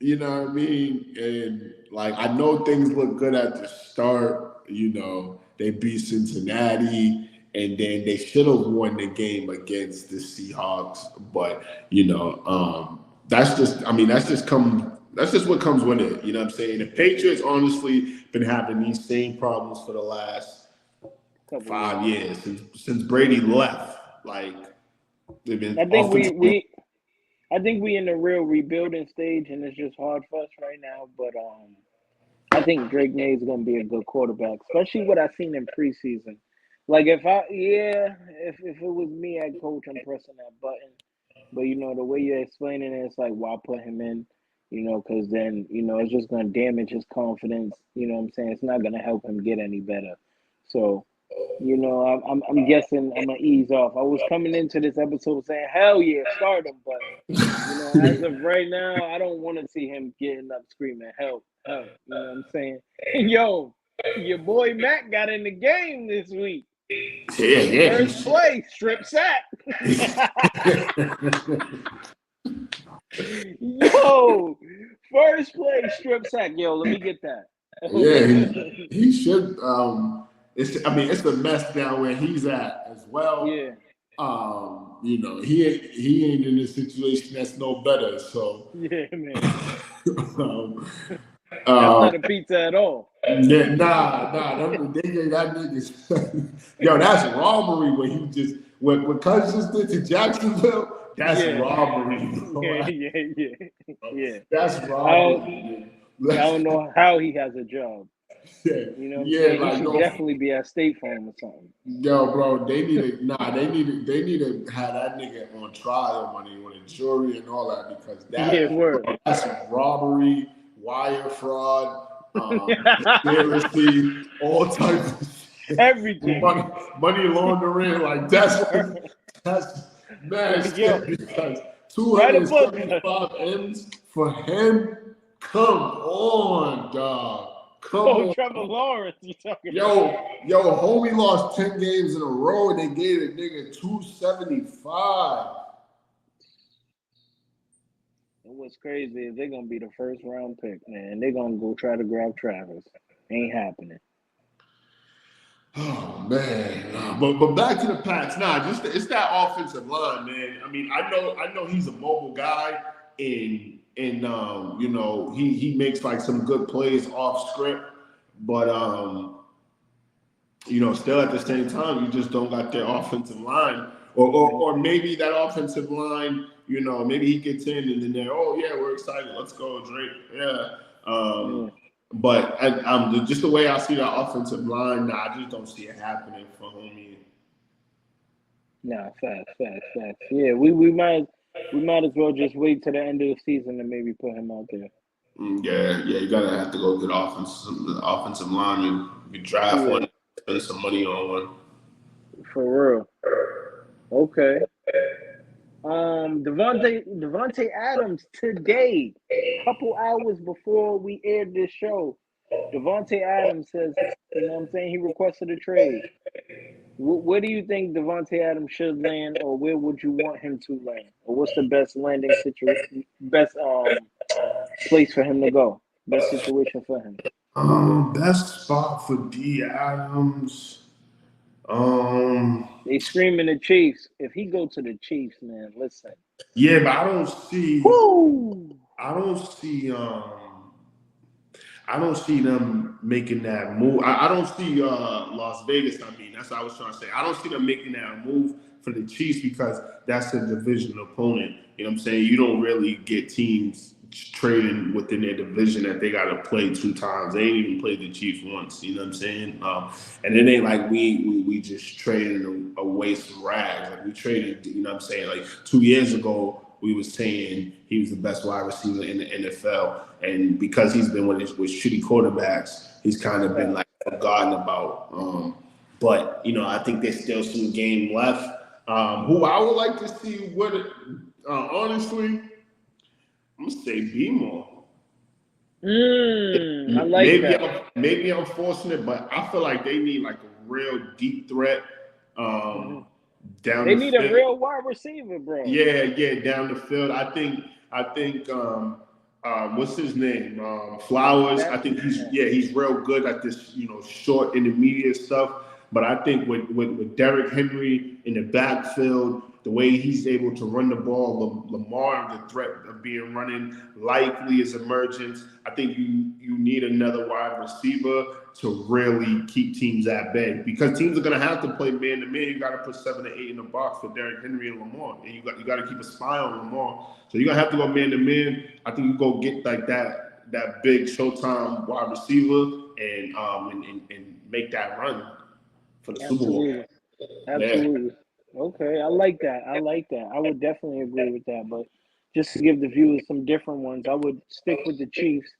You know what I mean? And like I know things look good at the start. You know, they beat Cincinnati. And then they should have won the game against the Seahawks, but you know, that's just what comes with it. You know what I'm saying? The Patriots honestly been having these same problems for the last 5 years since Brady left. Like they've been. I think we in the real rebuilding stage, and it's just hard for us right now. But I think Drake May is going to be a good quarterback, especially what I've seen in preseason. Like if it was me, I'd coach, I'm pressing that button. But you know the way you're explaining it, it's like why put him in? You know, because then you know it's just gonna damage his confidence. You know what I'm saying? It's not gonna help him get any better. So, you know, I'm guessing I'm gonna ease off. I was coming into this episode saying hell yeah, start him, but you know as of right now, I don't want to see him getting up screaming help. You know what I'm saying? Yo, your boy Matt got in the game this week. Yeah. First play, strip sack. Yo, first play, strip sack. Yo, let me get that. Yeah, he should. It's a mess down where he's at as well. Yeah, He ain't in a situation that's no better. So, yeah, man. um, That's uh, not a pizza at all. yeah, they gave that nigga. Yo, that's robbery. When he just what Cousins did to Jacksonville, that's Yeah, robbery, yeah, bro. yeah, yeah, yeah. That's I don't, robbery. I That's, don't know how he has a job. yeah, You know what I'm yeah, saying? He like should yo, definitely be at State Farm or something. yo, bro, they need to have that nigga on trial money on a jury and all that because Yeah, word. that's robbery, wire fraud, conspiracy, all types of shit. Everything. Money laundering, like Word. that's mad Yo, shit because write a book. 275 M's for him. Come on, dog. Come Oh, on. Trevor Lawrence, you talking about? Yo, homie lost 10 games in a row and they gave a nigga 275. And what's crazy is they're gonna be the first round pick, man. They're gonna go try to grab Travis. Ain't happening. Oh man, nah. But back to the Pats. Nah, it's that offensive line, man. I know he's a mobile guy, and he makes like some good plays off script, but still at the same time, you just don't got their offensive line, or maybe that offensive line, maybe he gets in and then they're, oh yeah, we're excited, let's go, Drake, yeah. Yeah. But just the way I see that offensive line, nah, I just don't see it happening for homie. Nah, facts. Yeah, we might as well just wait to the end of the season and maybe put him out there. Yeah, you gotta have to go get offensive lineman. You draft Yeah, one, spend some money on one. for real. Okay. Devontae Adams today, couple hours before we aired this show, Devontae Adams says, you know what I'm saying, he requested a trade. Where do you think Devontae Adams should land, or where would you want him to land, or what's the best landing situation, best place for him to go, best situation for him? Best spot for D Adams. Um, They screaming the Chiefs. If he go to the Chiefs, man, listen. yeah, but Woo! I don't see, I don't see them making that move. I don't see Las Vegas. That's what I was trying to say. I don't see them making that move for the Chiefs because that's a division opponent. You know what I'm saying? You don't really get teams trading within their division that they got to play two times. They ain't even played the Chiefs once. You know what I'm saying? And it ain't like we just traded away some rags. Like we traded. You know what I'm saying? Like 2 years ago, we was saying he was the best wide receiver in the NFL, and because he's been with shitty quarterbacks, he's kind of been like forgotten about. But I think there's still some game left. Who I would like to see, honestly, I'm gonna say B-more. I like that. Maybe I'm forcing it, but I feel like they need like a real deep threat Hmm. um, down They the need a field. real wide receiver, bro. Yeah, down the field. I think what's his name? Flowers. I That think yeah, he's real good at this, short intermediate stuff. But I think with Derrick Henry in the backfield, the way he's able to run the ball, Lamar, the threat of being running likely is emergence. I think you need another wide receiver to really keep teams at bay because teams are going to have to play man to man. You got to put 7 to 8 in the box for Derrick Henry and Lamar, and you got to keep a spy on Lamar. So you're gonna have to go man to man. I think you go get like that big Showtime wide receiver and make that run for the Super Bowl. absolutely, Yeah. absolutely. Okay, I like that. I like that. I would definitely agree with that. But just to give the viewers some different ones, I would stick with the Chiefs.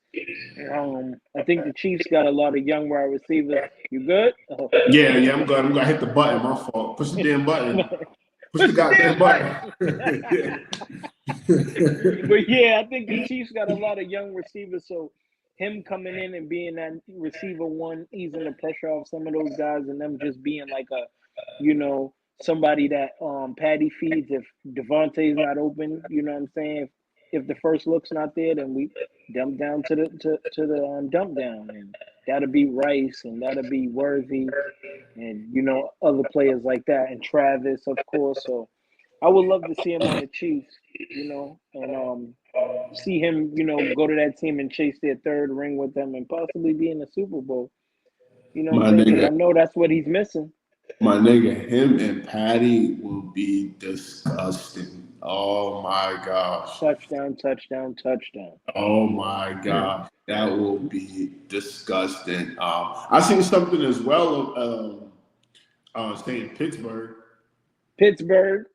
I think the Chiefs got a lot of young wide receivers. You good? Oh. Yeah, I'm good. I'm gonna hit the button. My fault. Push the damn button. Push the Push the goddamn damn button. button. But yeah, I think the Chiefs got a lot of young receivers, so him coming in and being that receiver one, easing the pressure off some of those guys, and them just being like a, somebody that Patty feeds if Devontae's not open. You know what I'm saying? if the first look's not there, then we dump down to the dump down, and that'll be Rice, and that'll be Worthy, and other players like that, and Travis, of course. So I would love to see him on the Chiefs, and see him, go to that team and chase their third ring with them, and possibly be in the Super Bowl. You know what I'm My saying? Because I nigga, know that's what he's missing. him and Patty will be disgusting. Oh my gosh. Touchdown, touchdown, touchdown. Oh my gosh. That will be disgusting. I seen something as well of saying Pittsburgh. Pittsburgh,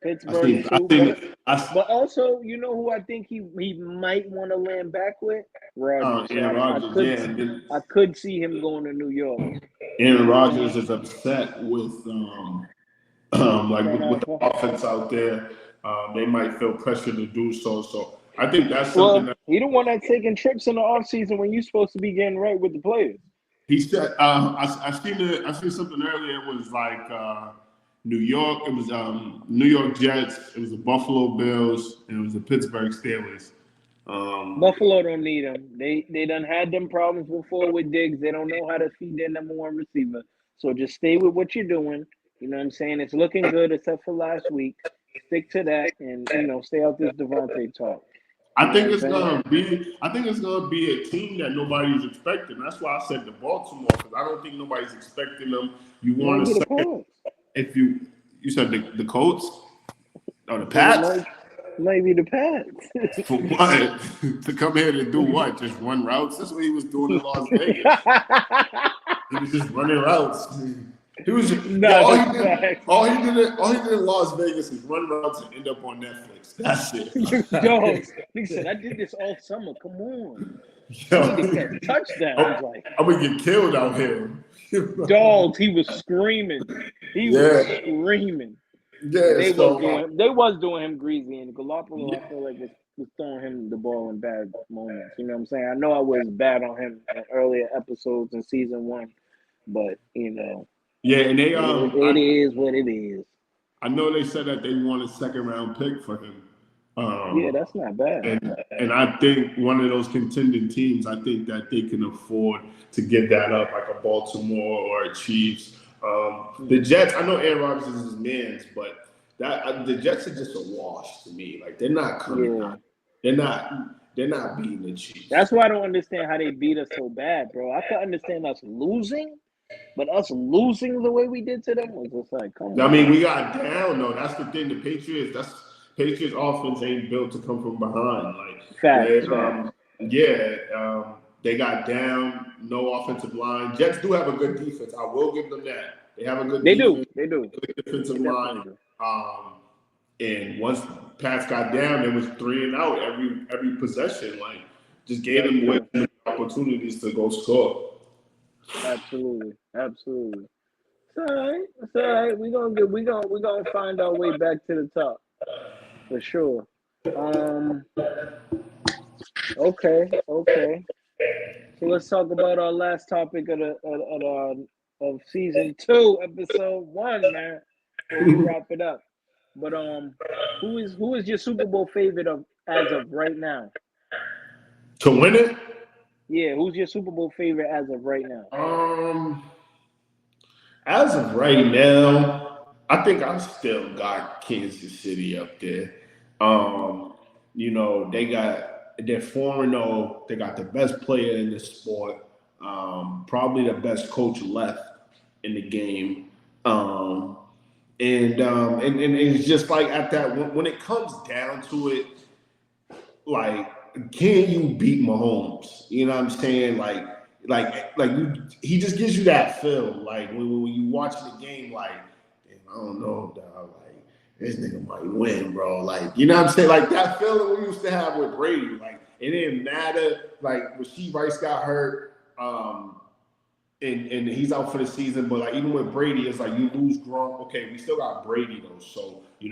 I Pittsburgh seen I too, seen but also, who I think he might want to land back with? Rogers. So Aaron I Rodgers, could yeah, and then I could see him going to New York. You Aaron know what I'm saying? Rodgers is upset with like Front with the office. offense out there. They might feel pressure to do so. So I think that's something Well, that he the one that's taking trips in the off season when you're supposed to be getting right with the players. he said. I seen something earlier. It was like New York. It was New York Jets. It was the Buffalo Bills, and it was the Pittsburgh Steelers. Um, Buffalo don't need him. They done had them problems before with Diggs. They don't know how to feed their number one receiver. So just stay with what you're doing. You know what I'm saying? It's looking good except for last week. Stick to that, and stay out this Devontae talk. You I know what think I'm it's saying? gonna be. I think it's gonna be a team that nobody's expecting. That's why I said the Baltimore because I don't think nobody's expecting them. You want Might to be the say Pats. if you said the Colts or the Said it Pats might be the Pats. for what to come here to do what? Just run routes. That's what he was doing in Las Vegas. He was just running routes. He was yeah. Nah, that's facts. All he did in Las Vegas is run routes and end up on Netflix. That's Dog, it. he said, I did this all summer. Come on. I need to catch Yo, touchdowns. Like, I'm gonna get killed out here. dogs, he was screaming. He was Yeah, screaming. But yeah. they was doing him greasy, and Garoppolo, I feel like was throwing him the ball in bad moments. You know what I'm saying? I know I was bad on him in earlier episodes in season one, but Yeah, and they it is what it is. I know they said that they want a second round pick for him. Yeah, Um, that's not bad. and I think one of those contending teams, I think that they can afford to give that up, like a Baltimore or a Chiefs. The Jets, I know Aaron Rodgers is his man's, but the Jets are just a wash to me. Like they're not coming Yeah. out. They're not beating the Chiefs. That's why I don't understand how they beat us so bad, bro. I could understand us losing, but us losing the way we did to them was just like, come I on. mean, we got down though. That's the thing. The Patriots offense ain't built to come from behind. Like Facts. they got down. No offensive line. Jets do have a good defense. I will give them that. They have a good They defense. do. Good defensive They line. definitely do. And once Pats got down, there was 3 and out every possession. Like just gave them opportunities to go score. Absolutely. Absolutely. It's all right. It's all right. We gonna find our way back to the top for sure. Okay. So let's talk about our last topic of season 2, episode 1, man. Before we wrap it up. But who is your Super Bowl favorite as of right now? To win it? Yeah, who's your Super Bowl favorite as of right now? As of right now, I think I still got Kansas City up there. They're 4-0. They got the best player in the sport. Probably the best coach left in the game. And it's just like at that when it comes down to it, like can you beat Mahomes? You know what I'm saying? He just gives you that feel. Like when you watch the game, like I don't know, dog. Like this nigga might win, bro. Like you know what I'm saying? Like that feeling we used to have with Brady. Like it didn't matter. Like Rasheed Rice got hurt. And he's out for the season, but like even with Brady, it's like you lose Gronk. Okay, we still got Brady though, so we're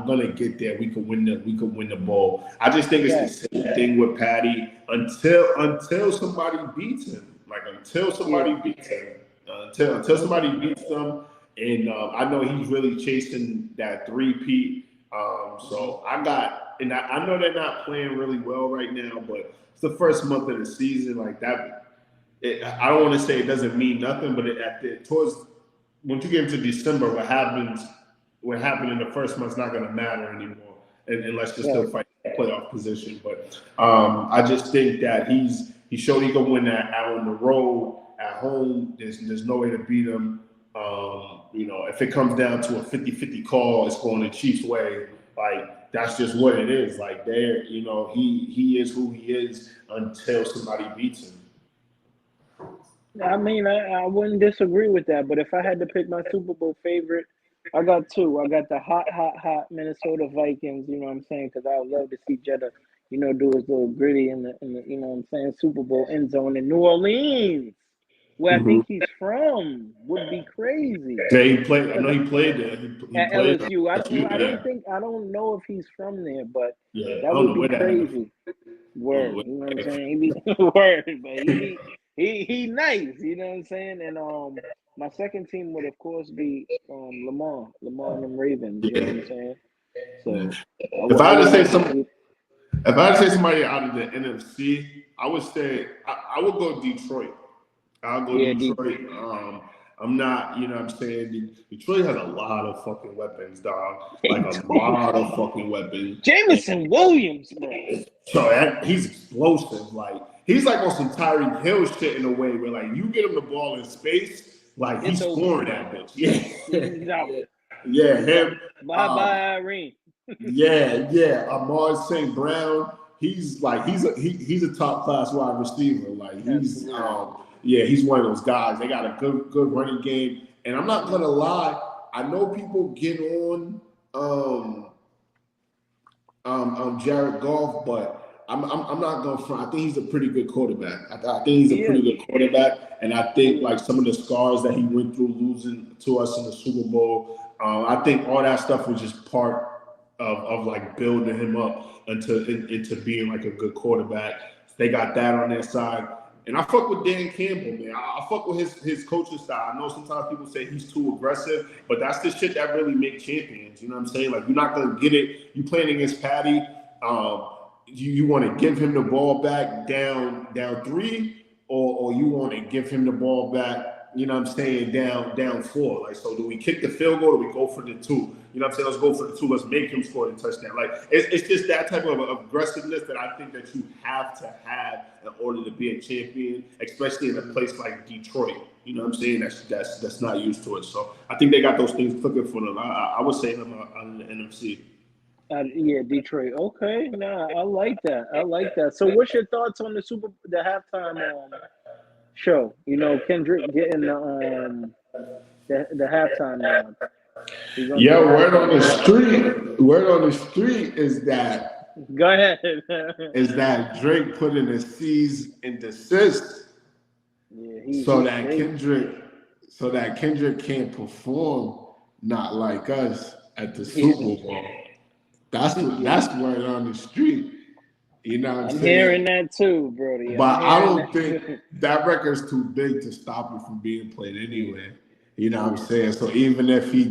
gonna get there. We could win the ball. I just think it's the same thing with Patty until somebody beats him. Like until somebody beats him, until somebody beats them. And I know he's really chasing that 3-peat. So I got, and I know they're not playing really well right now, but it's the first month of the season. Like that, I don't want to say it doesn't mean nothing, but towards once you get into December, what happened in the first month's not going to matter anymore, unless you're still fighting a playoff position. But I just think that he showed he can win that out on the road. At home, there's no way to beat him. If it comes down to a 50-50 call, it's going the Chiefs' way. Like that's just what it is. Like he is who he is until somebody beats him. I mean, I wouldn't disagree with that, but if I had to pick my Super Bowl favorite, I got two. I got the hot Minnesota Vikings. You know what I'm saying? Because I would love to see Jetta, do his little gritty in the you know what I'm saying, Super Bowl end zone in New Orleans, where I Mm-hmm. think he's from. Would be crazy. Yeah, he played. I Cause know he played there. He at played. LSU, Yeah, I don't know if he's from there, but yeah. I that don't would know be where that nigga. crazy. I don't know Word, where you know what I'm that nigga. saying? He be word, but he nice, you know what I'm saying? And my second team would of course be Lamar and them Ravens, you know what Yeah. I'm saying? Yeah. So If I I had would to say like to some, see. if I had to say somebody out of the NFC, I would say I would go Detroit. I'll go Yeah, Detroit. I'm not, you know what I'm saying? Detroit has a lot of fucking weapons, dog. they Like a do. lot of fucking weapons. And Jameson Williams, bro. so he's explosive. Like he's like on some Tyreek Hill shit in a way where like you get him the ball in space, like It's he's over. scoring that bitch. Yeah. He's out. Yeah, He's out. him. Bye bye Irene. Yeah. Ahmad St. Brown. He's a top class wide receiver. Like Absolutely. he's one of those guys. They got a good running game. And I'm not gonna lie, I know people get on Jared Goff, but I'm not going to front. I think he's a pretty good quarterback. I think he's a He pretty is. good quarterback, and I He think is. like some of the scars that he went through losing to us in the Super Bowl, I think all that stuff was just part of like building him up into being like a good quarterback. They got that on their side. And I fuck with Dan Campbell, man. I fuck with his coaching style. I know sometimes people say he's too aggressive, but that's the shit that really make champions. You know what I'm saying? Like you're not gonna get it. You playing against Patty. Um, you want to give him the ball back down three, or you want to give him the ball back. You know what I'm saying? Down four. Like so, do we kick the field goal? Or do we go for the two? You know what I'm saying? Let's go for the two. Let's make him score the touchdown. Like it's just that type of aggressiveness that I think that you have to have in order to be a champion, especially in a place like Detroit. You know what I'm saying? That's not used to it. So I think they got those things cooking for them. I would say them on the NFC. Yeah, Detroit. Okay, nah, I like that. I like that. So, what's your thoughts on the halftime show? Kendrick getting the halftime nod. He's gonna do Yeah, the halftime show. word on the street Go ahead. is that Drake put in a cease and desist Yeah, so he that they Kendrick can't perform not like us at the yeah. Super Bowl. That's Yeah. that's word on the street. You know what I'm I'm saying? hearing that too, Brody. I'm But I hearing don't that think too. that record's too big to stop it from being played anyway. You know what I'm saying? So even if he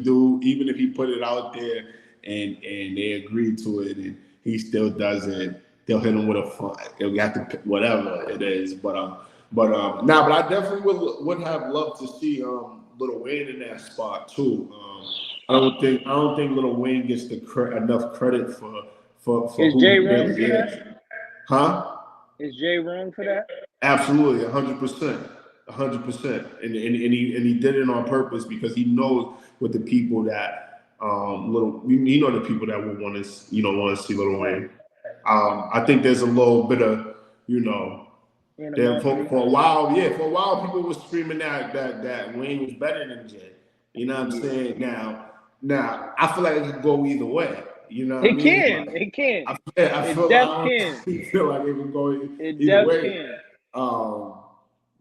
put it out there and they agree to it and he still does it, they'll hit him with a fine. They'll have to whatever it is. But I definitely would have loved to see Lil Wayne in that spot too. I don't think Lil Wayne gets enough credit for Is who Jay he wrong really for that? is. Huh? Is Jay wrong for that? Absolutely, 100%, 100%, and he did it on purpose because he knows what the people that the people that would want to see Little Right. Wayne. I think there's a little bit of you know there Animosity. for a while people were screaming that Wayne was better than Jay. You know what I'm Yeah. saying? Now I feel like it could go either way. You know what I It mean? can. Like, It can. I It feel I def can. honestly feel like it could go It either def way. can. Um,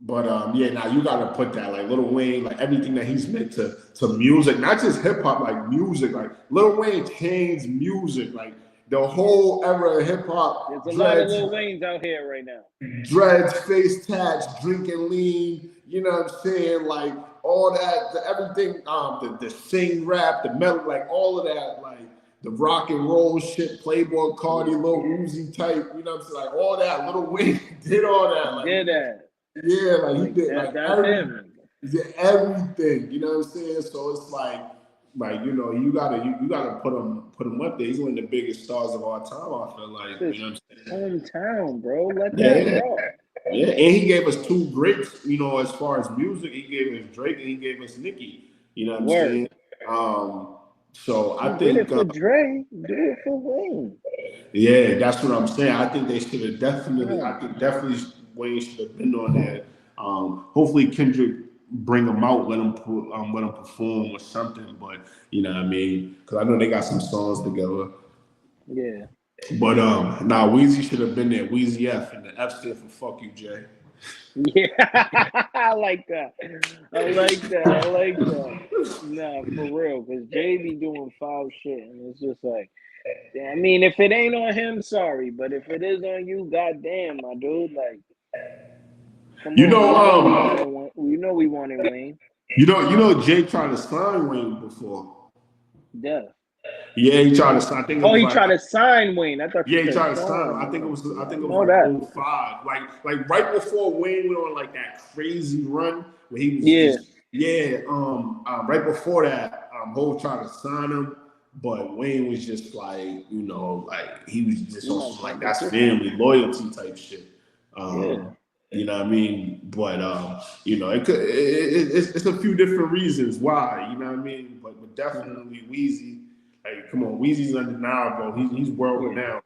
but yeah, now you gotta put that like Lil Wayne, like everything that he's meant to music, not just hip hop, like music. Like Lil Wayne changed music, like the whole era of hip There's hop, a lot of Lil Waynes out here right now. dreads, face tats, drinking lean. You know what I'm saying? Like all that, everything, the sing rap, the metal, like all of that, like the rock and roll shit, Playboy Cardi, Lil Uzi type, you know what I'm saying? Like all that, Lil Wayne did all that. Like Did that. yeah, like he did That, like that's him. he did everything, you know what I'm saying? So it's like you know, you gotta put him up there. He's one of the biggest stars of our time, I feel like. It's You know his what I'm saying? hometown, bro. Let that Yeah. rock. Yeah, and he gave us two greats, you know, as far as music. He gave us Drake and he gave us Nicki. You know what I'm Word. saying? So You I did it think, for Dre. Do it for Wayne. yeah, that's what I'm saying. I think they should have definitely. Yeah. I think definitely Wayne should have been on there. Hopefully Kendrick bring him out, let him perform or something. But you know what I mean? Because I know they got some songs together. Yeah. But nah, Weezy should have been there. Weezy F, and the F stood for fuck you, Jay. Yeah. I like that. I like that. I like that. Nah, for real. Because Jay be doing foul shit. And it's just like, I mean, if it ain't on him, sorry. But if it is on you, goddamn, my dude. Like, come You on. know, We know we wanted Wayne. you know, Jay tried to sign Wayne before. Death. Yeah, he tried to sign. I think it Oh, was he like tried to sign Wayne. I thought you yeah, he said tried to sign him. song. I think I it was know like that. '05. Like right before Wayne went on like that crazy run where he was Yeah. just right before that, Hov tried to sign him, but Wayne was just like, you know, like he was just You on like some like that's competition. family loyalty type shit. Yeah. You know what I mean? But you know, it's a few different reasons why. You know what I mean? But Mm-hmm. definitely Wheezy. Like, come on, Wheezy's undeniable. He's world Yeah. renowned.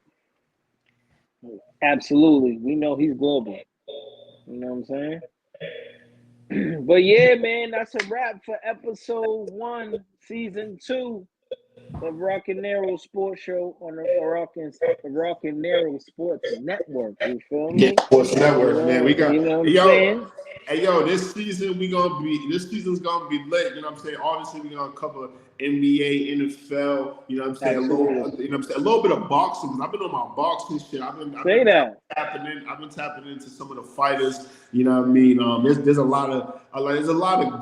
Absolutely. We know he's global. You know what I'm saying? But yeah, man, that's a wrap for episode 1, season 2 of Roc and Niro Sports Show on the Roc and Niro Sports Network. You feel Yeah, me? Sports Network, man. We got You know what I'm yo, saying? hey yo, this season's gonna be lit. You know what I'm saying? Obviously, we're gonna cover NBA, NFL. You know what I'm saying? Absolutely. You know what I'm saying? A little bit of boxing because I've been on my boxing shit. Say that. I've been tapping into some of the fighters. You know what I mean? There's a lot of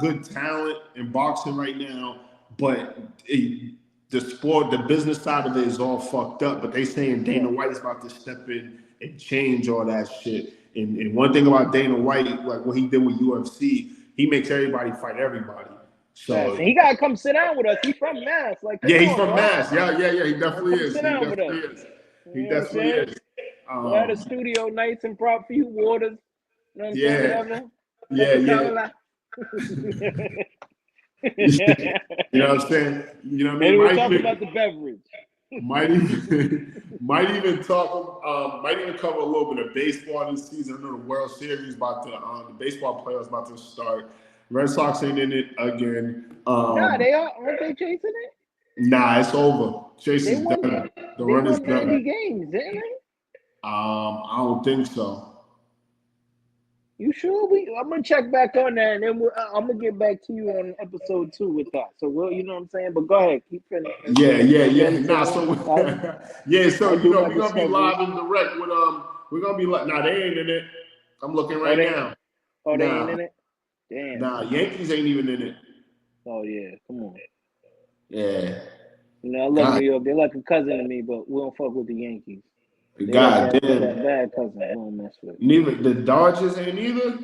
good talent in boxing right now, but the business side of it is all fucked up. But they saying Dana Right. White's about to step in and change all that shit. And one thing about Dana White, like what he did with UFC, he makes everybody fight everybody. Facts. So And he gotta come sit down with us. He from Mass. Like, come yeah, he's on, from bro. Mass. Yeah. He Like, definitely come is. sit He down with definitely us. is. You He know what I'm definitely saying? is. We'll have the Um, studio nights and prop for you waters. You know what I'm saying? yeah, Whatever. yeah. Coca-Cola. You know what I'm saying? You know what I mean? And we'll talk about the beverage. Might even might even cover a little bit of baseball this season. I know the World Series about to the baseball playoffs about to start. Red Sox ain't in it again. Nah, they are. Aren't they chasing it? Nah, it's over. Chase They is won. done. The They run is won done. 90 games, didn't they? I don't think so. You sure? I'm gonna check back on that, and then I'm gonna get back to you on episode 2 with that. So you know what I'm saying. But go ahead, keep finishing. You know what I'm Nah, saying? so I'll, yeah, so I'll you do know my we're gonna be discovery. live and direct with we're gonna be like nah, they ain't in it. I'm looking Oh, right now. they ain't Nah, in it. Damn. nah, Yankees ain't even in it. Oh yeah, come on. Yeah. You know I love New God, York. They're like a cousin to me, but we don't fuck with the Yankees. They like God that damn. bad cousin. We don't mess with. Neither the Dodgers ain't either.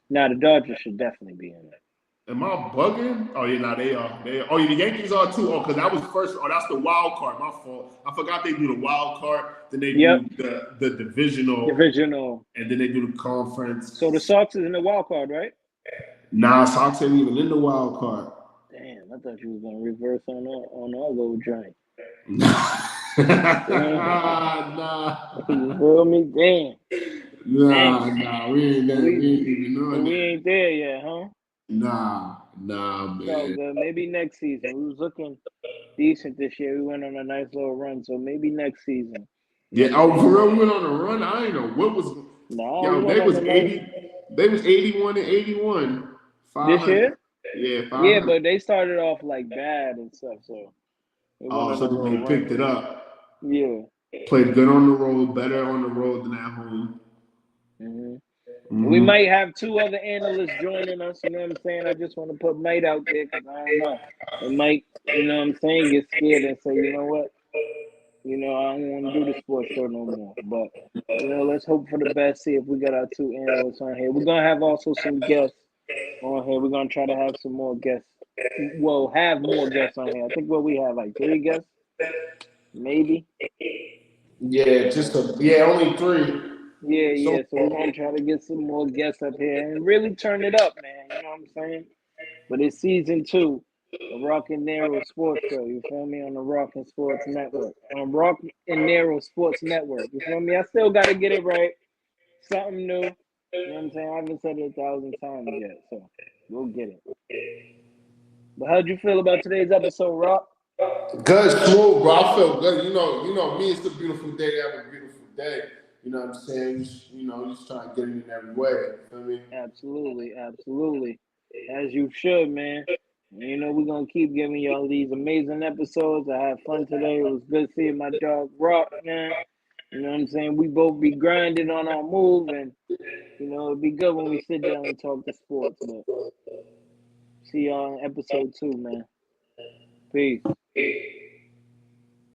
Now the Dodgers should definitely be in it. Am I bugging? Oh yeah, nah, they are. Oh yeah, the Yankees are too. Oh, because that was first. Oh, that's the wild card. My fault. I forgot they do the wild card. Then they Yep, do the divisional, divisional. and then they do the conference. So the Sox is in the wild card, right? Nah, Sox ain't even in the wild card. Damn, I thought you was gonna reverse on our little joint. Damn, Nah, you feel me? Damn, damn. we ain't But that. we, We ain't even but on we that. ain't there yet, huh? Nah, So man. good. Maybe next season. We was looking decent this year. We went on a nice little run, so maybe next season. You know Yeah. what I'm Oh, for saying? real, we went on a run. I ain't know what was. No, we Yo, went on a nice 81 and 81. this 500. year. Yeah, Yeah, 500. but they started off like bad and stuff, so we went Oh, on so a then little they run. picked it up. Yeah. Played good on the road, better on the road than at home. Hmm. We might have two other analysts joining us. You know what I'm saying? I just want to put Mate out there because I don't know. It might, you know what I'm saying, get scared and say, you know what? I don't want to do the sports show no more. But, let's hope for the best. See if we got our two analysts on here. We're going to have also some guests on here. We're going to try to have some more guests. Well, have more guests on here. I think we have like 3 guests, maybe. Yeah, only 3. Yeah, So yeah. So we're gonna try to get some more guests up here and really turn it up, man. You know what I'm saying? But it's season 2, the Rock and Niro Sports Show. You feel me? On the Rock and Sports Network. On Rock and Niro Sports Network. You feel me? I still gotta get it right. Something new. You know what I'm saying? I haven't said it 1,000 times yet, so we'll get it. But how'd you feel about today's episode, Rock? good, smooth, bro. I feel good. Me. It's a beautiful day to have a beautiful day. You know what I'm saying? Just trying to get it in every way. You feel me? Absolutely, absolutely. As you should, man. We're gonna keep giving y'all these amazing episodes. I had fun today. It was good seeing my dog Rock, man. You know what I'm saying? We both be grinding on our move, and it'd be good when we sit down and talk the sports. But see y'all in episode 2, man. Peace.